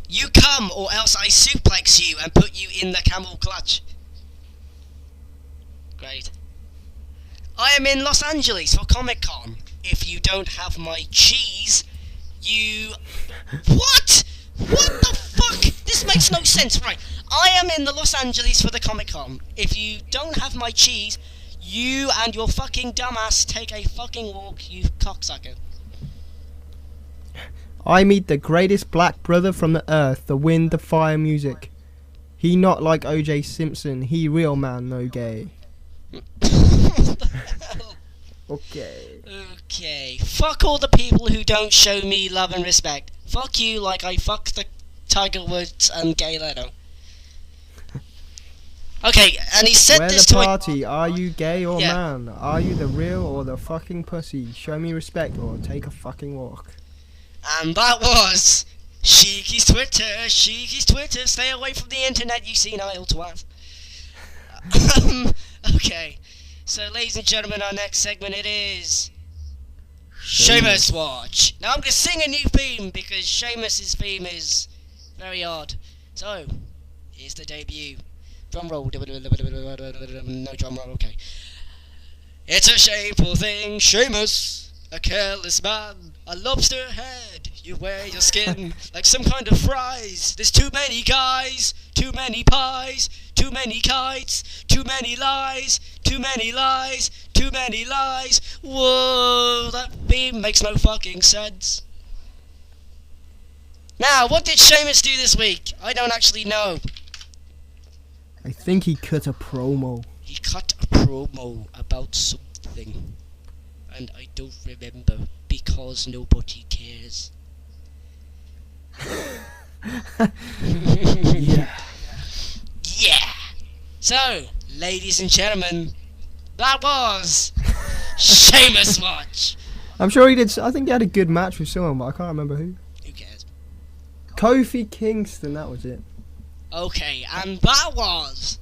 You come, or else I suplex you and put you in the camel clutch. Great. I am in Los Angeles for Comic Con. If you don't have my cheese, you... What? What the fuck? This makes no sense. Right. I am in the Los Angeles for the Comic Con. If you don't have my cheese, you and your fucking dumbass take a fucking walk, you cocksucker. I meet the greatest black brother from the earth, the wind, the fire, music. He not like O.J. Simpson, he real man, no gay. Okay. Okay. Fuck all the people who don't show me love and respect. Fuck you like I fucked the Tiger Woods and Gay Leno. Okay, and he said Where this the to party? Are you gay or Yeah. man? Are you the real or the fucking pussy? Show me respect or take a fucking walk. And that was Sheiky's Twitter. Sheiky's Twitter. Stay away from the internet, you senile twat. Okay. So, ladies and gentlemen, our next segment it is Seamus Watch. Now I'm going to sing a new theme because Seamus's theme is very odd. So, here's the debut. Drum roll. No drum roll. Okay. It's a shameful thing, Seamus, a careless man, a lobster head. You wear your skin like some kind of fries. There's too many guys, too many pies, too many kites, too many lies, too many lies, too many lies. Whoa, that theme makes no fucking sense. Now, what did Seamus do this week? I don't actually know. I think he cut a promo. He cut a promo about something. And I don't remember because nobody cares. Yeah. Yeah. So, ladies and gentlemen, that was Seamus Watch. I'm sure he did. I think he had a good match with someone, but I can't remember who. Who cares? Kofi Kingston, that was it. Okay, and that was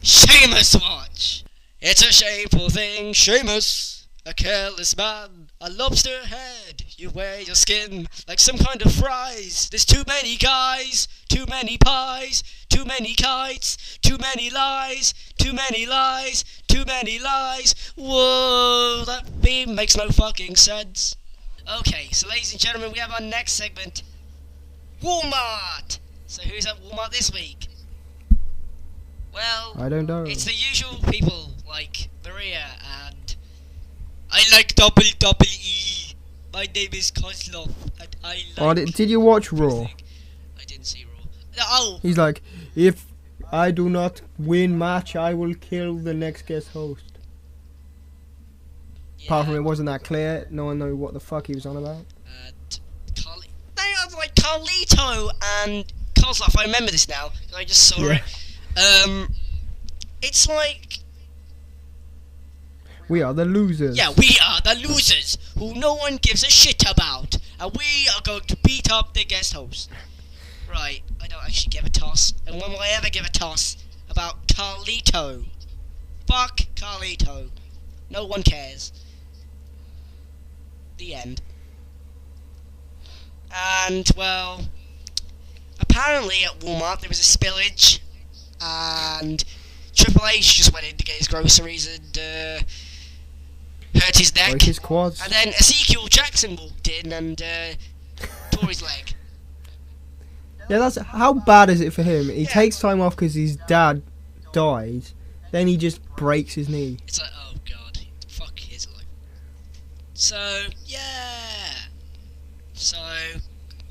Seamus Watch. It's a shameful thing, Seamus, a careless man, a lobster head. You wear your skin like some kind of fries. There's too many guys, too many pies, too many kites, too many lies, too many lies, too many lies. Whoa, that theme makes no fucking sense. Okay, so ladies and gentlemen, we have our next segment, Walmart. So who's at Walmart this week? Well, I don't know. it's the usual people like Maria and I like WWE. My name is Kozlov and I like... Oh, did you watch Raw? I didn't see Raw. Oh! He's like, if I do not win match, I will kill the next guest host. Yeah. Apart from it wasn't that clear, no one knew what the fuck he was on about. And they are like Carlito and Kozlov. I remember this now because I just saw it. It's like... We are the losers. Yeah, we are the losers who no one gives a shit about. And we are going to beat up the guest host. Right, I don't actually give a toss. And when will I ever give a toss about Carlito? Fuck Carlito. No one cares. The end. And, well, apparently at Walmart there was a spillage. And Triple H just went in to get his groceries and hurt his neck. Broke his quads. And then Ezekiel Jackson walked in and tore his leg. Yeah, that's how bad is it for him? He takes time off because his dad died. Then he just breaks his knee. It's like, oh god, fuck his life. So, yeah. So,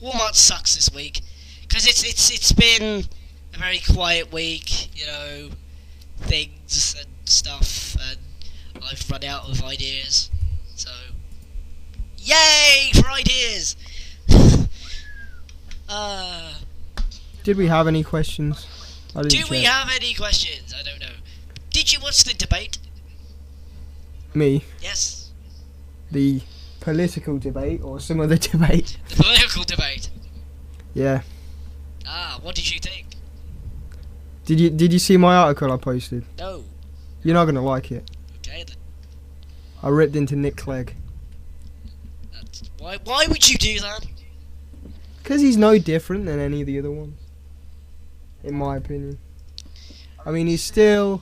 Walmart sucks this week. Because it's been a very quiet week, you know. things and stuff, and I've run out of ideas. So, yay for ideas! Did we have any questions? I didn't Do we check. have any questions? I don't know. Did you watch the debate? Me? Yes. The political debate or some other debate? The political debate. Yeah. What did you think? Did you see my article I posted? No. You're not gonna like it. Okay then. I ripped into Nick Clegg. Why would you do that? Because he's no different than any of the other ones. In my opinion. I mean, he's still,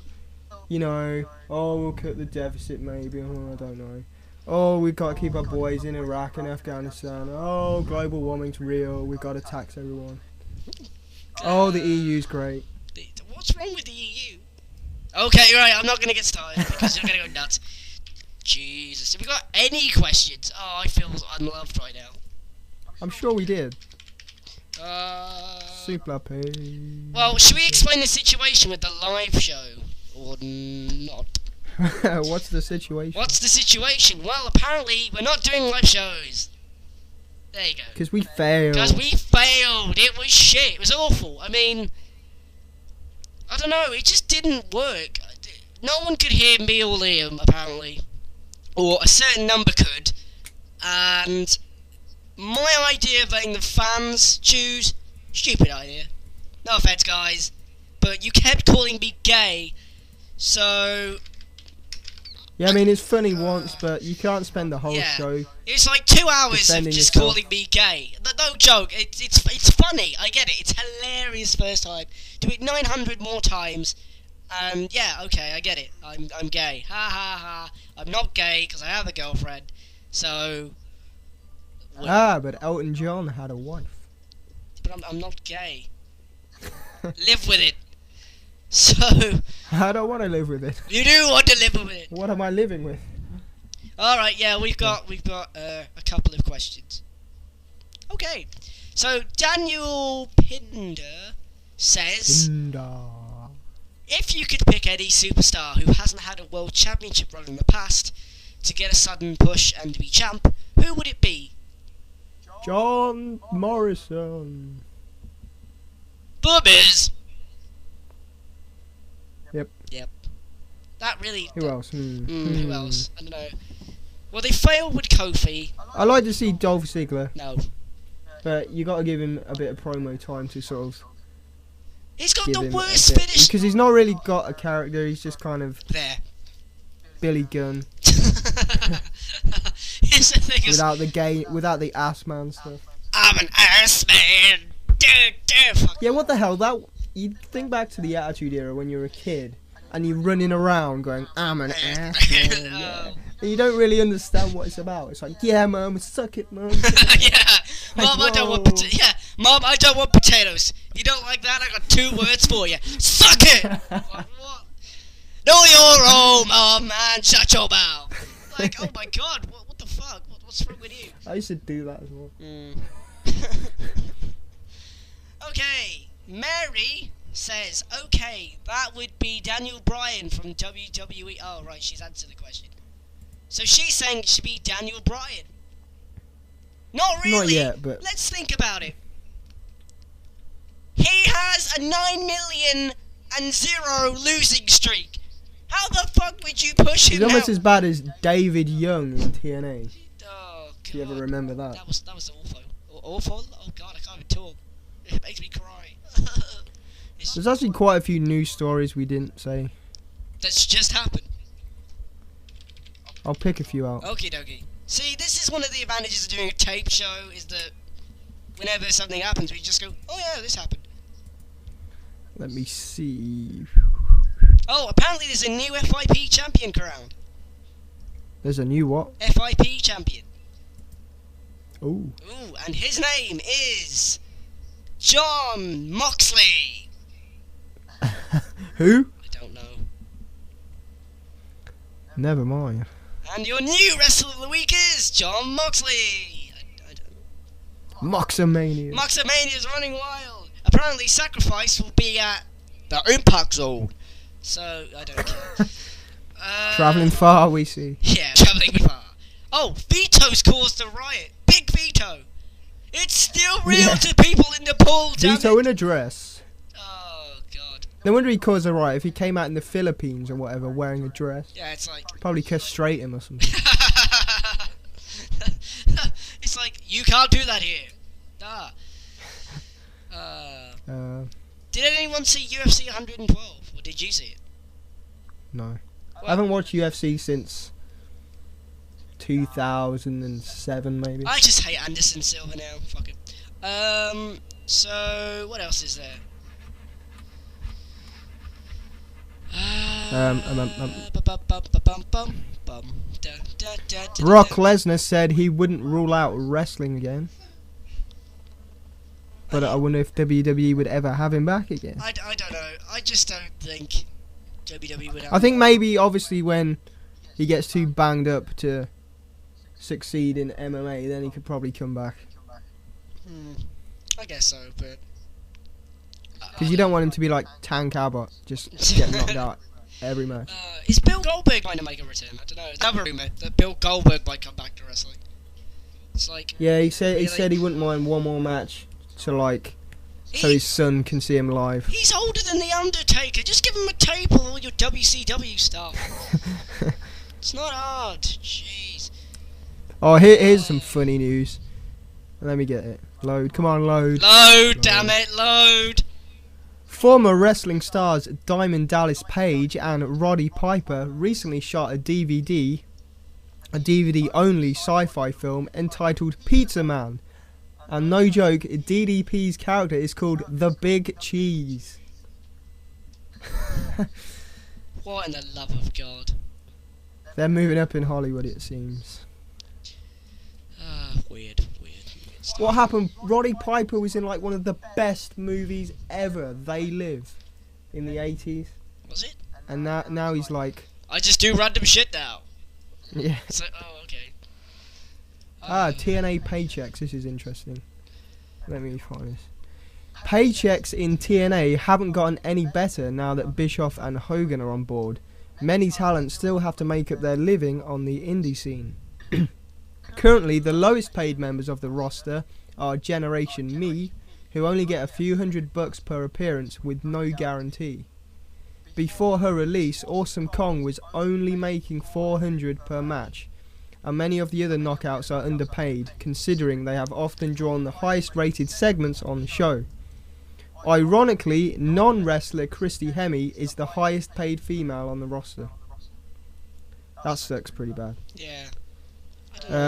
you know, oh, we'll cut the deficit maybe, oh, I don't know. Oh, we've got to keep our boys in Iraq and Afghanistan. Oh, global warming's real, we've got to tax everyone. Oh, the EU's great. What's wrong with the EU? Okay, right, I'm not going to get started because you're going to go nuts. Jesus, have we got any questions? Oh, I feel unloved right now. I'm sure we did. Suplah. Suplah. Well, should we explain the situation with the live show? Or not? What's the situation? What's the situation? Well, apparently, we're not doing live shows. There you go. Because we failed. Because we failed. It was shit. It was awful. I mean, I don't know. It just didn't work. No one could hear me or Liam, apparently. Or a certain number could. And my idea of letting the fans choose, stupid idea. No offense, guys. But you kept calling me gay. So... Yeah, I mean, it's funny once, but you can't spend the whole show. It's like 2 hours of defending just yourself. calling me gay. No joke. It's funny. I get it. It's hilarious first time. Do it 900 more times, and yeah, okay, I get it. I'm gay. Ha ha ha. I'm not gay because I have a girlfriend. So. But Elton John had a wife. But I'm not gay. Live with it. So. I don't want to live with it. You do want to live with it. What am I living with? All right, yeah, we've got a couple of questions. Okay, so Daniel Pinder says, if you could pick any superstar who hasn't had a world championship run in the past to get a sudden push and be champ, who would it be? John Morrison. Bummers. Yep. That really. Who else? Who else? I don't know. Well, they failed with Kofi. I like to see Dolph Ziggler. No. But you got to give him a bit of promo time to sort of. He's got the worst finish. Because he's not really got a character. He's just kind of there. Billy Gunn. Here's the thing. Without the ass man stuff. I'm an ass man. Yeah, what the hell? You think back to the Attitude Era when you were a kid. And you're running around going, I'm an ass man, yeah. And you don't really understand what it's about. It's like, yeah, Mum, suck it, Mum. Yeah, Mom, I don't want Mom, I don't want potatoes. You don't like that? I got 2 words for you. Suck it! What? Know your role, Mom, man. Shut your mouth. Like, oh my God, what the fuck? What's wrong with you? I used to do that as well. Okay, Mary says, okay, that would be Daniel Bryan from WWE. Oh, right, she's answered the question. So she's saying it should be Daniel Bryan. Not really. Not yet, but... Let's think about it. He has a 9,000,000 losing streak. How the fuck would you push him He's almost now? as bad as David Young in TNA. Oh, God. Do you ever remember that? That was awful. Awful? Oh, God, I can't even talk. It makes me cry. There's actually quite a few news stories we didn't say. That's just happened. I'll pick a few out. Okie dokie. See, this is one of the advantages of doing a tape show, is that whenever something happens, we just go, oh yeah, this happened. Let me see. Oh, apparently there's a new FIP champion crowned. There's a new what? FIP champion. Ooh. Ooh, and his name is John Moxley. Who? I don't know. Never mind. And your new wrestler of the week is John Moxley. I don't know. Moxamania. Moxamania is running wild. Apparently, Sacrifice will be at the Impact Zone. So I don't care. Travelling far, we see. Yeah, travelling far. Oh, Vito's caused a riot. Big Vito. It's still real Yeah. to people in the pool, damn Vito it. in a dress. Oh, God. No wonder he caused a riot if he came out in the Philippines or whatever wearing a dress. Yeah, it's like... Probably castrate him or something. It's like, you can't do that here. Nah. Did anyone see UFC 112? Or did you see it? No. Well, I haven't watched UFC since 2007, maybe. I just hate Anderson Silva now. Fuck it. So, what else is there? Brock Lesnar said he wouldn't rule out wrestling again. But I wonder if WWE would ever have him back again. I don't know. I just don't think WWE would have I think maybe, obviously, when he gets too banged up to succeed in MMA, then he could probably come back. I guess so, but... Because you don't want him to be like Tank Abbott, just get knocked out every match. Is Bill Goldberg going to make a return? I don't know. It's another rumour that Bill Goldberg might come back to wrestling. It's like... Yeah, he said really? he wouldn't mind one more match to so his son can see him live. He's older than The Undertaker. Just give him a table with all your WCW stuff. It's not hard. Jeez. Oh, here's some funny news. Let me get it. Load. Come on, load. Load, damn it, load. Former wrestling stars Diamond Dallas Page and Roddy Piper recently shot a DVD-only sci-fi film entitled Pizza Man. And no joke, DDP's character is called The Big Cheese. What in the love of God? They're moving up in Hollywood, it seems. Weird stuff. What happened? Roddy Piper was in like one of the best movies ever, They Live, in the 80s. Was it? And now he's like... I just do random shit now. Yeah. So, oh, okay. TNA paychecks. This is interesting. Let me find this. Paychecks in TNA haven't gotten any better now that Bischoff and Hogan are on board. Many talents still have to make up their living on the indie scene. Currently, the lowest paid members of the roster are Generation Me, who only get a few $100 per appearance with no guarantee. Before her release, Awesome Kong was only making $400 per match, and many of the other knockouts are underpaid, considering they have often drawn the highest rated segments on the show. Ironically, non-wrestler Christy Hemme is the highest paid female on the roster. That sucks pretty bad. Yeah.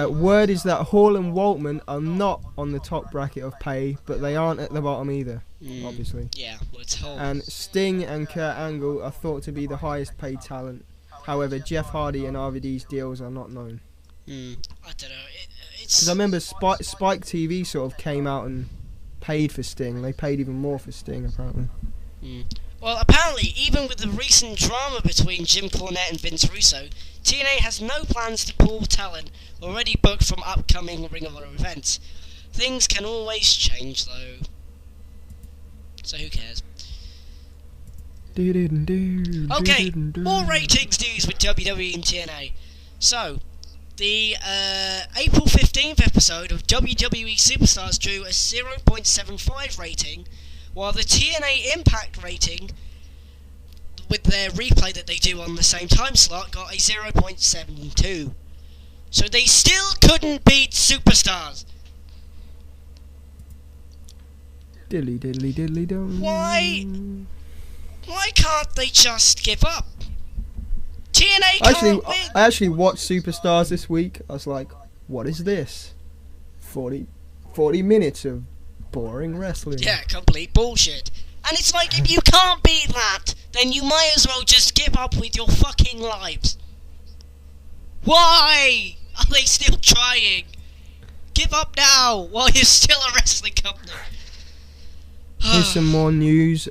Word is that Hall and Waltman are not on the top bracket of pay, but they aren't at the bottom either, obviously. Yeah, well, it's Hall. And Sting and Kurt Angle are thought to be the highest paid talent. However, Jeff Hardy and RVD's deals are not known. I don't know. It's... Because I remember Spike TV sort of came out and paid for Sting. They paid even more for Sting, apparently. Well, apparently, even with the recent drama between Jim Cornette and Vince Russo, TNA has no plans to pull talent already booked from upcoming Ring of Honor events. Things can always change, though. So who cares? Okay, more ratings news with WWE and TNA. So, the April 15th episode of WWE Superstars drew a 0.75 rating, while the TNA Impact rating, with their replay that they do on the same time slot, got a 0.72. So they still couldn't beat Superstars. Diddly diddly diddly dum. Why can't they just give up? TNA can't win. I actually watched Superstars this week. I was like, what is this? 40 minutes of boring wrestling. Yeah, complete bullshit. And it's like, if you can't beat that, then you might as well just give up with your fucking lives. Why are they still trying? Give up now while you're still a wrestling company. Here's some more news.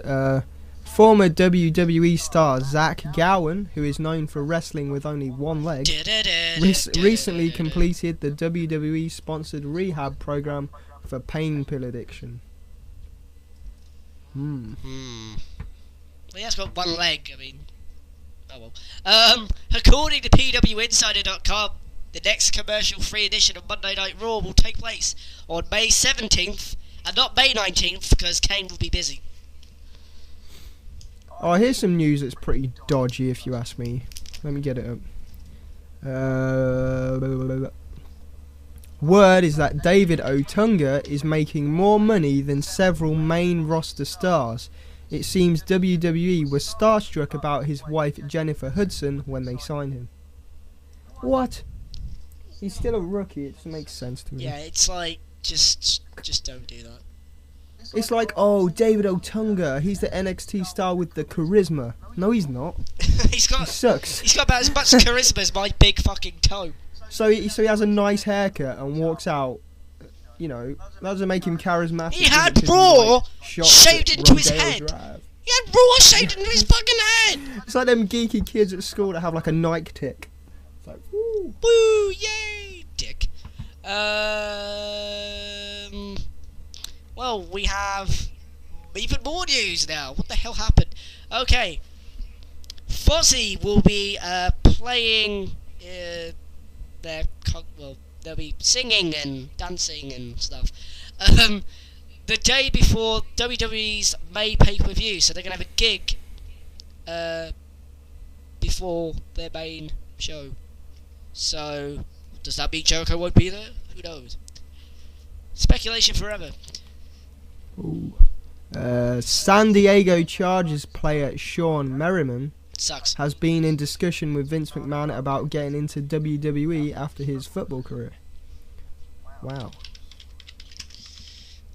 Former WWE star Zach Gowen, who is known for wrestling with only one leg, recently completed the WWE-sponsored rehab program for pain pill addiction. Well, he has got one leg, I mean, Oh well. According to PWInsider.com, the next commercial-free edition of Monday Night Raw will take place on May 17th, and not May 19th, because Kane will be busy. Oh, here's some news that's pretty dodgy, if you ask me. Let me get it up. Word is that David Otunga is making more money than several main roster stars. It seems WWE was starstruck about his wife Jennifer Hudson when they signed him. What? He's still a rookie. It doesn't make sense to me. Yeah, it's like, just don't do that. It's like, oh, David Otunga, he's the NXT star with the charisma. No, he's not. He sucks. He's got about as much charisma as my big fucking toe. So he has a nice haircut and walks out. You know, that doesn't make him charismatic. He had Raw shaved into his head. Drive. He had Raw shaved into his fucking head. It's like them geeky kids at school that have like a Nike tick. It's like, woo. Woo, yay, dick. Well, we have even more news now. What the hell happened? Okay. Fozzy will be playing they'll be singing and dancing and stuff. The day before WWE's May pay-per-view, so they're going to have a gig before their main show. So, does that mean Jericho won't be there? Who knows? Speculation forever. Ooh. San Diego Chargers player Sean Merriman Sucks. has been in discussion with Vince McMahon about getting into WWE after his football career. Wow.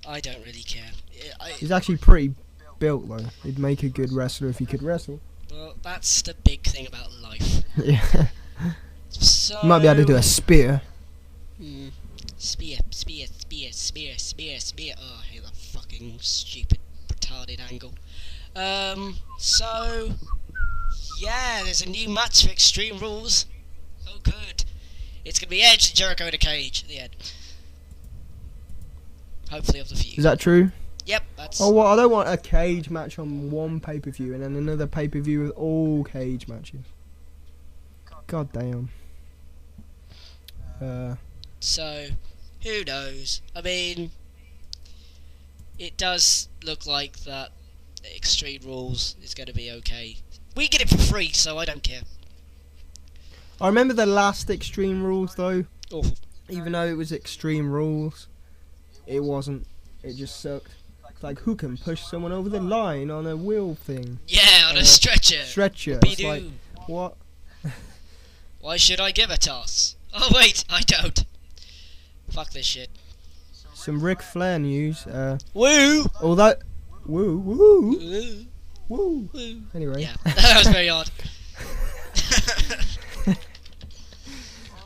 I don't really care. He's actually pretty built though. He'd make a good wrestler if he could wrestle. Well, that's the big thing about life. Yeah. So, He might be able to do a spear. Spear. Oh, I hate that fucking stupid, retarded angle. So, yeah, there's a new match for Extreme Rules. Oh, good. It's going to be Edge and Jericho in a cage at the end. Hopefully of the feud. Is that true? Yep, that's... Oh, well, I don't want a cage match on one pay-per-view and then another pay-per-view with all cage matches. God damn. So, who knows? I mean, it does look like that Extreme Rules is going to be okay. We get it for free, so I don't care. I remember the last Extreme Rules, though. Awful. Even though it was Extreme Rules, it wasn't. It just sucked. It's like, who can push someone over the line on a wheel thing? Yeah, on a stretcher. Stretcher. Be It's like, what? Why should I give a toss? Oh wait, I don't. Fuck this shit. Some Ric Flair news. Woo! Although... Woo, woo, Woo! woo. Woo! Anyway. Yeah, that was very odd.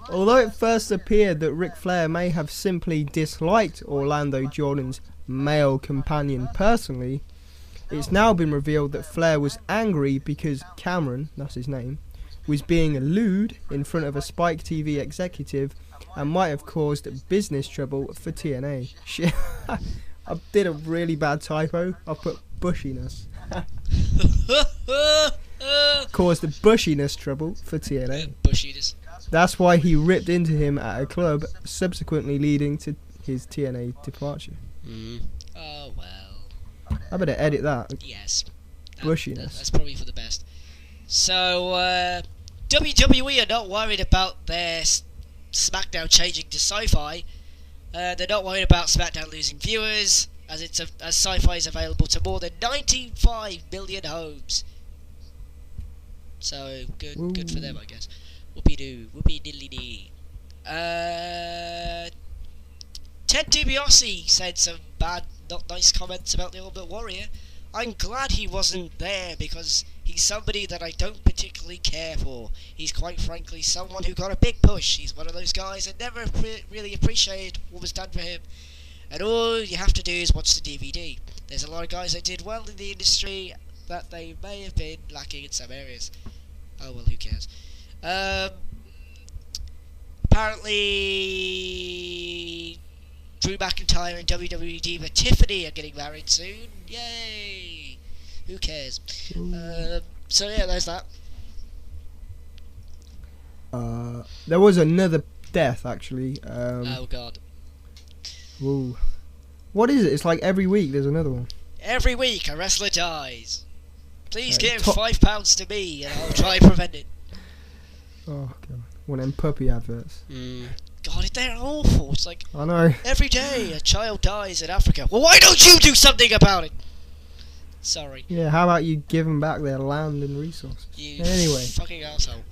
Although it first appeared that Ric Flair may have simply disliked Orlando Jordan's male companion personally, it's now been revealed that Flair was angry because Cameron, that's his name, was being lewd in front of a Spike TV executive and might have caused business trouble for TNA. Shit, I did a really bad typo. I put bushiness. Caused the bushiness trouble for TNA. Bushiness. That's why he ripped into him at a club, subsequently leading to his TNA departure. Oh well. I better edit that. Yes. Bushiness. That's probably for the best. So, WWE are not worried about their SmackDown changing to Sci-Fi. They're not worried about SmackDown losing viewers, as Sci-Fi is available to more than 95 million homes. So good for them, I guess. Whoopie-doo, whoopie-diddly-dee. Ted DiBiase said some bad, not nice comments about the Ultimate Warrior. I'm glad he wasn't there because he's somebody that I don't particularly care for. He's quite frankly someone who got a big push. He's one of those guys that never really appreciated what was done for him. And all you have to do is watch the DVD. There's a lot of guys that did well in the industry that they may have been lacking in some areas. Oh well, who cares? Apparently Drew McIntyre and WWE diva Tiffany are getting married soon. Yay! Who cares? So yeah, there's that. There was another death actually. Oh god. Whoa. What is it? It's like every week there's another one. Every week a wrestler dies. Please give top- £5 to me and I'll try to prevent it. Oh god. One of them puppy adverts. God, they're awful. It's like I know. every day a child dies in Africa. Well, why don't you do something about it? Sorry. Yeah, how about you give them back their land and resources? You Anyway. fucking asshole.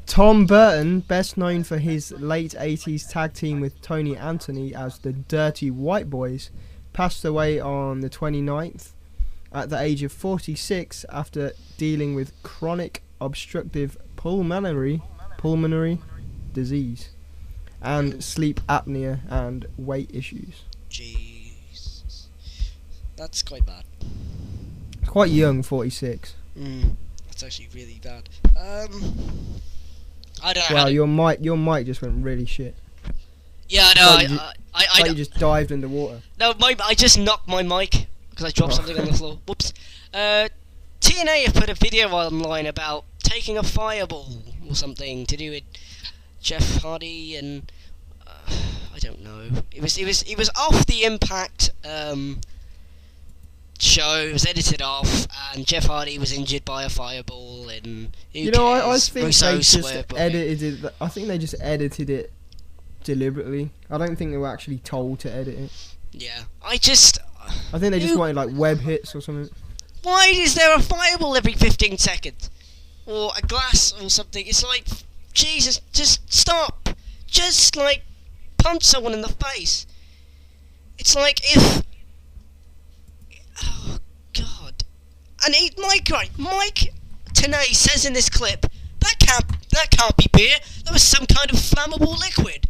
Tom Burton, best known for his late 80s tag team with Tony Anthony as the Dirty White Boys, passed away on the 29th at the age of 46 after dealing with chronic obstructive pulmonary disease and sleep apnea and weight issues. Jesus. That's quite bad. Quite young, 46. That's actually really bad. I don't know. Wow, your mic just went really shit. Yeah, no, Like you just dived underwater. No, I just knocked my mic because I dropped something on the floor. Whoops. TNA have put a video online about taking a fireball or something to do with Jeff Hardy and I don't know. It was off the Impact show. It was edited off, and Jeff Hardy was injured by a fireball. And I think they just edited it. I think they just edited it deliberately. I don't think they were actually told to edit it. Yeah, I think they just wanted like web hits or something. Why is there a fireball every 15 seconds? Or a glass or something? It's like, Jesus, just stop. Just like punch someone in the face. It's like if... Oh, God. And Mike Tenay says in this clip, that can't be beer. That was some kind of flammable liquid.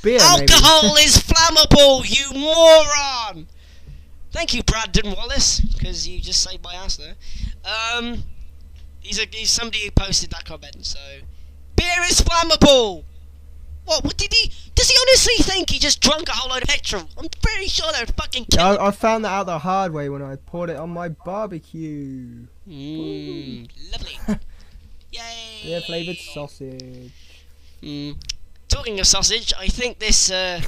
Beer, alcohol is flammable, you moron! Thank you, Brandon Wallace, because you just saved my ass there. He's somebody who posted that comment, so... Beer is flammable! What did he... Does he honestly think he just drunk a whole load of petrol? I'm pretty sure they're fucking Yeah, killing... I found that out the hard way when I poured it on my barbecue. Lovely. Yay! Yeah, flavoured sausage. Talking of sausage, I think this... I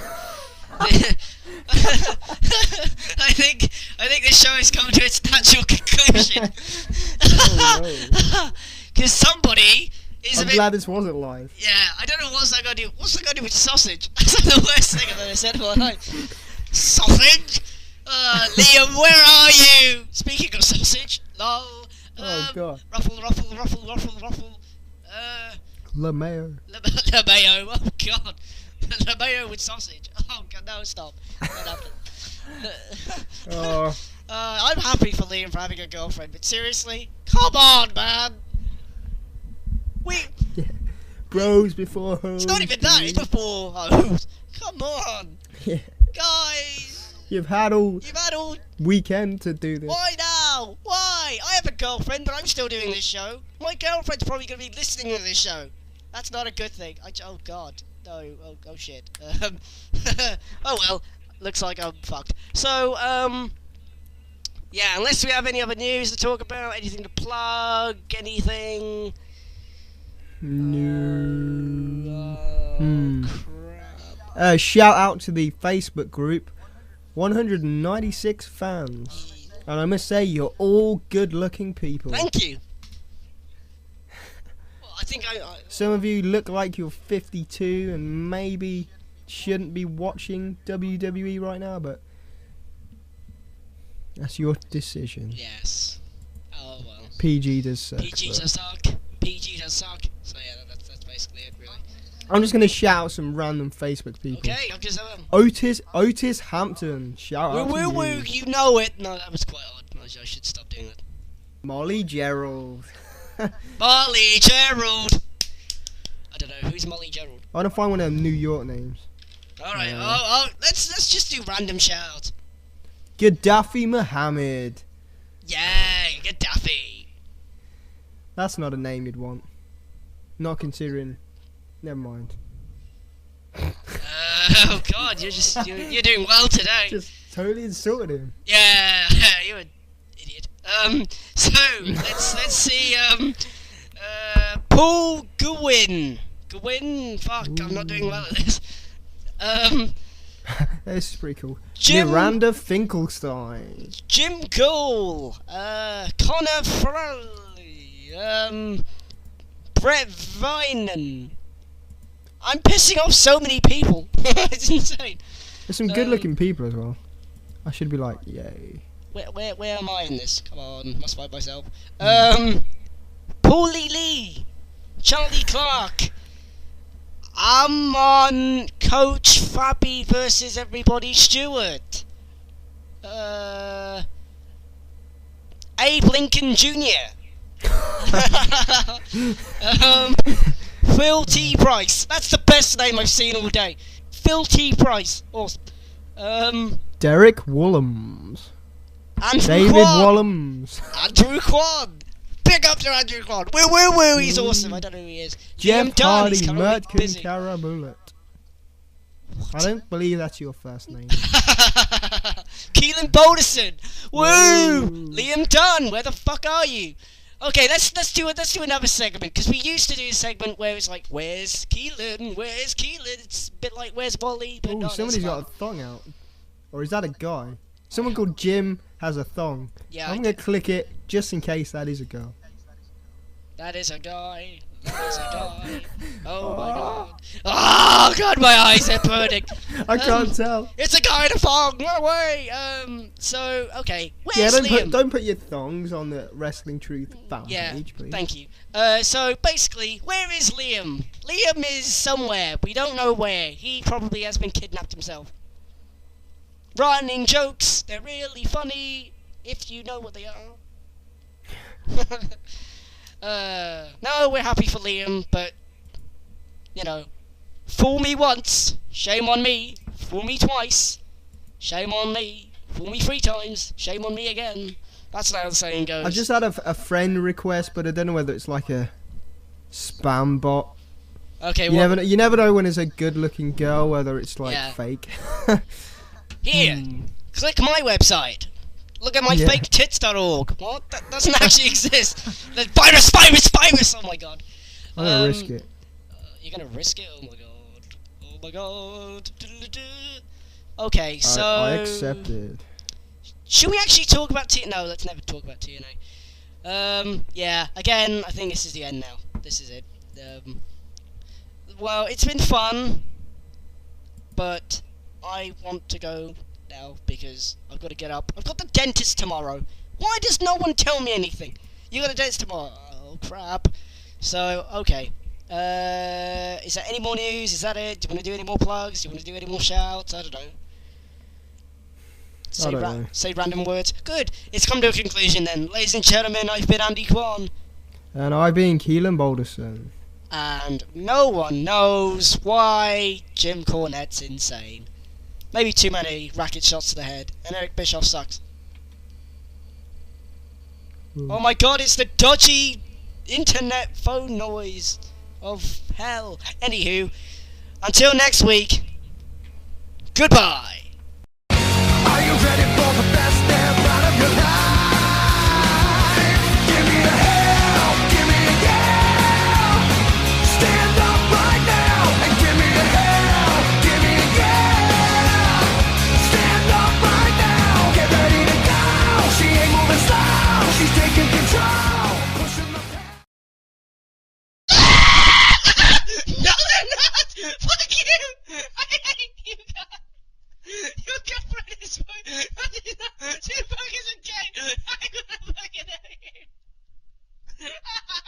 think this show has come to its natural conclusion. Because somebody is I'm glad this wasn't live. Yeah, I don't know what's that going to do. What's that going to do with sausage? That's the worst thing I've ever said in my life. Sausage? Liam, where are you? Speaking of sausage, lol. Oh god. Ruffle. LeMayo. LeMayo, oh god. LeMayo with sausage. Oh god, no, stop. Not happening. I'm happy for Liam for having a girlfriend, but seriously, come on, man. Yeah. Bros before hoes. It's not even that. It's before hoes. Come on, Yeah. guys. You've had all weekend to do this. Why now? Why? I have a girlfriend, but I'm still doing this show. My girlfriend's probably going to be listening to this show. That's not a good thing. Oh god. No. Oh shit. Oh well. Looks like I'm fucked. So, yeah, unless we have any other news to talk about, anything to plug, anything... No. Crap. Shout out to the Facebook group. 196 fans. And I must say, you're all good-looking people. Thank you. Well, I think Some of you look like you're 52 and maybe shouldn't be watching WWE right now, but that's your decision. Yes. Oh well. PG does suck. PG does suck. PG does suck. So yeah, that's basically it, really. I'm just gonna shout out some random Facebook people. Okay, I'm just... Otis Hampton. Shout out to you. You know it. No, that was quite odd. I should stop doing that. Molly Gerald. Molly Gerald. I don't know, who's Molly Gerald? I want to find one of them New York names. Alright, let's just do random shout. Gaddafi Muhammad. Yeah, Gaddafi. That's not a name you'd want. Not considering. Never mind. Oh god, you're doing well today. Just totally insulted him. Yeah, you're an idiot. So let's see. Paul Goodwin. Goodwin? Fuck, I'm not doing well at this. This is pretty cool. Jim- Miranda Finkelstein. Jim Gould. Connor Froley. Brett Vinan. I'm pissing off so many people. It's insane. There's some good-looking people as well. I should be like, yay. Where am I in this? Come on, must find myself. Paulie Lee. Charlie Clark. I'm on Coach Fabi versus Everybody Stewart. Abe Lincoln Jr. Phil T. Price. That's the best name I've seen all day. Phil T. Price. Awesome. Derek Wallums. Andrew David Kwan. Wallums. Andrew Kwan. Big up to Andrew Kwan. Woo. He's awesome. I don't know who he is. Jeff Liam Dunn. He's Hardy, currently Mertkin busy. Karabullet. I don't believe that's your first name. Keelan Boulderson. Woo! Liam Dunn. Where the fuck are you? Okay, let's do another segment, because we used to do a segment where it's like, where's Keelan? Where's Keelan? It's a bit like, where's Wally? But Oh, no, somebody's that's got a thong out. Or is that a guy? Someone called Jim has a thong. Yeah, I'm going to click it just in case that is a girl. That is a guy. That is a guy. Oh my god. Oh god, my eyes are burning. I can't tell. It's a guy in a thong. No way. So okay. Where's Yeah, Liam? don't put your thongs on the Wrestling Truth fan Yeah, page, please. thank you. So basically, where is Liam? Liam is somewhere. We don't know where. He probably has been kidnapped himself. Running jokes. They're really funny if you know what they are. No, we're happy for Liam, but you know, fool me once, shame on me. Fool me twice, shame on me. Fool me 3 times, shame on me again. That's how the saying goes. I just had a friend request, but I don't know whether it's like a spam bot. Okay, You never know when it's a good-looking girl, whether it's like Yeah. fake. Here, click my website. Look at my Yeah. faketits.org. What? That doesn't actually exist. The virus! Oh my god. I'm gonna risk it. You're gonna risk it? Oh my god. Oh my god. Okay, so... I accepted. Should we actually talk about TNA? No, let's never talk about TNA. Yeah, again, I think this is the end now. This is it. Well, it's been fun, but I want to go now because I've got to get up. I've got the dentist tomorrow. Why does no one tell me anything? You got a dentist tomorrow? Oh, crap. So, okay. Is there any more news? Is that it? Do you want to do any more plugs? Do you want to do any more shouts? I don't know. Say random words. Good. It's come to a conclusion then. Ladies and gentlemen, I've been Andy Kwan. And I've been Keelan Boulderson. And no one knows why Jim Cornette's insane. Maybe too many racket shots to the head. And Eric Bischoff sucks. Oh my god, it's the dodgy internet phone noise of hell. Anywho, until next week, goodbye. Are you ready for the best step out of your life?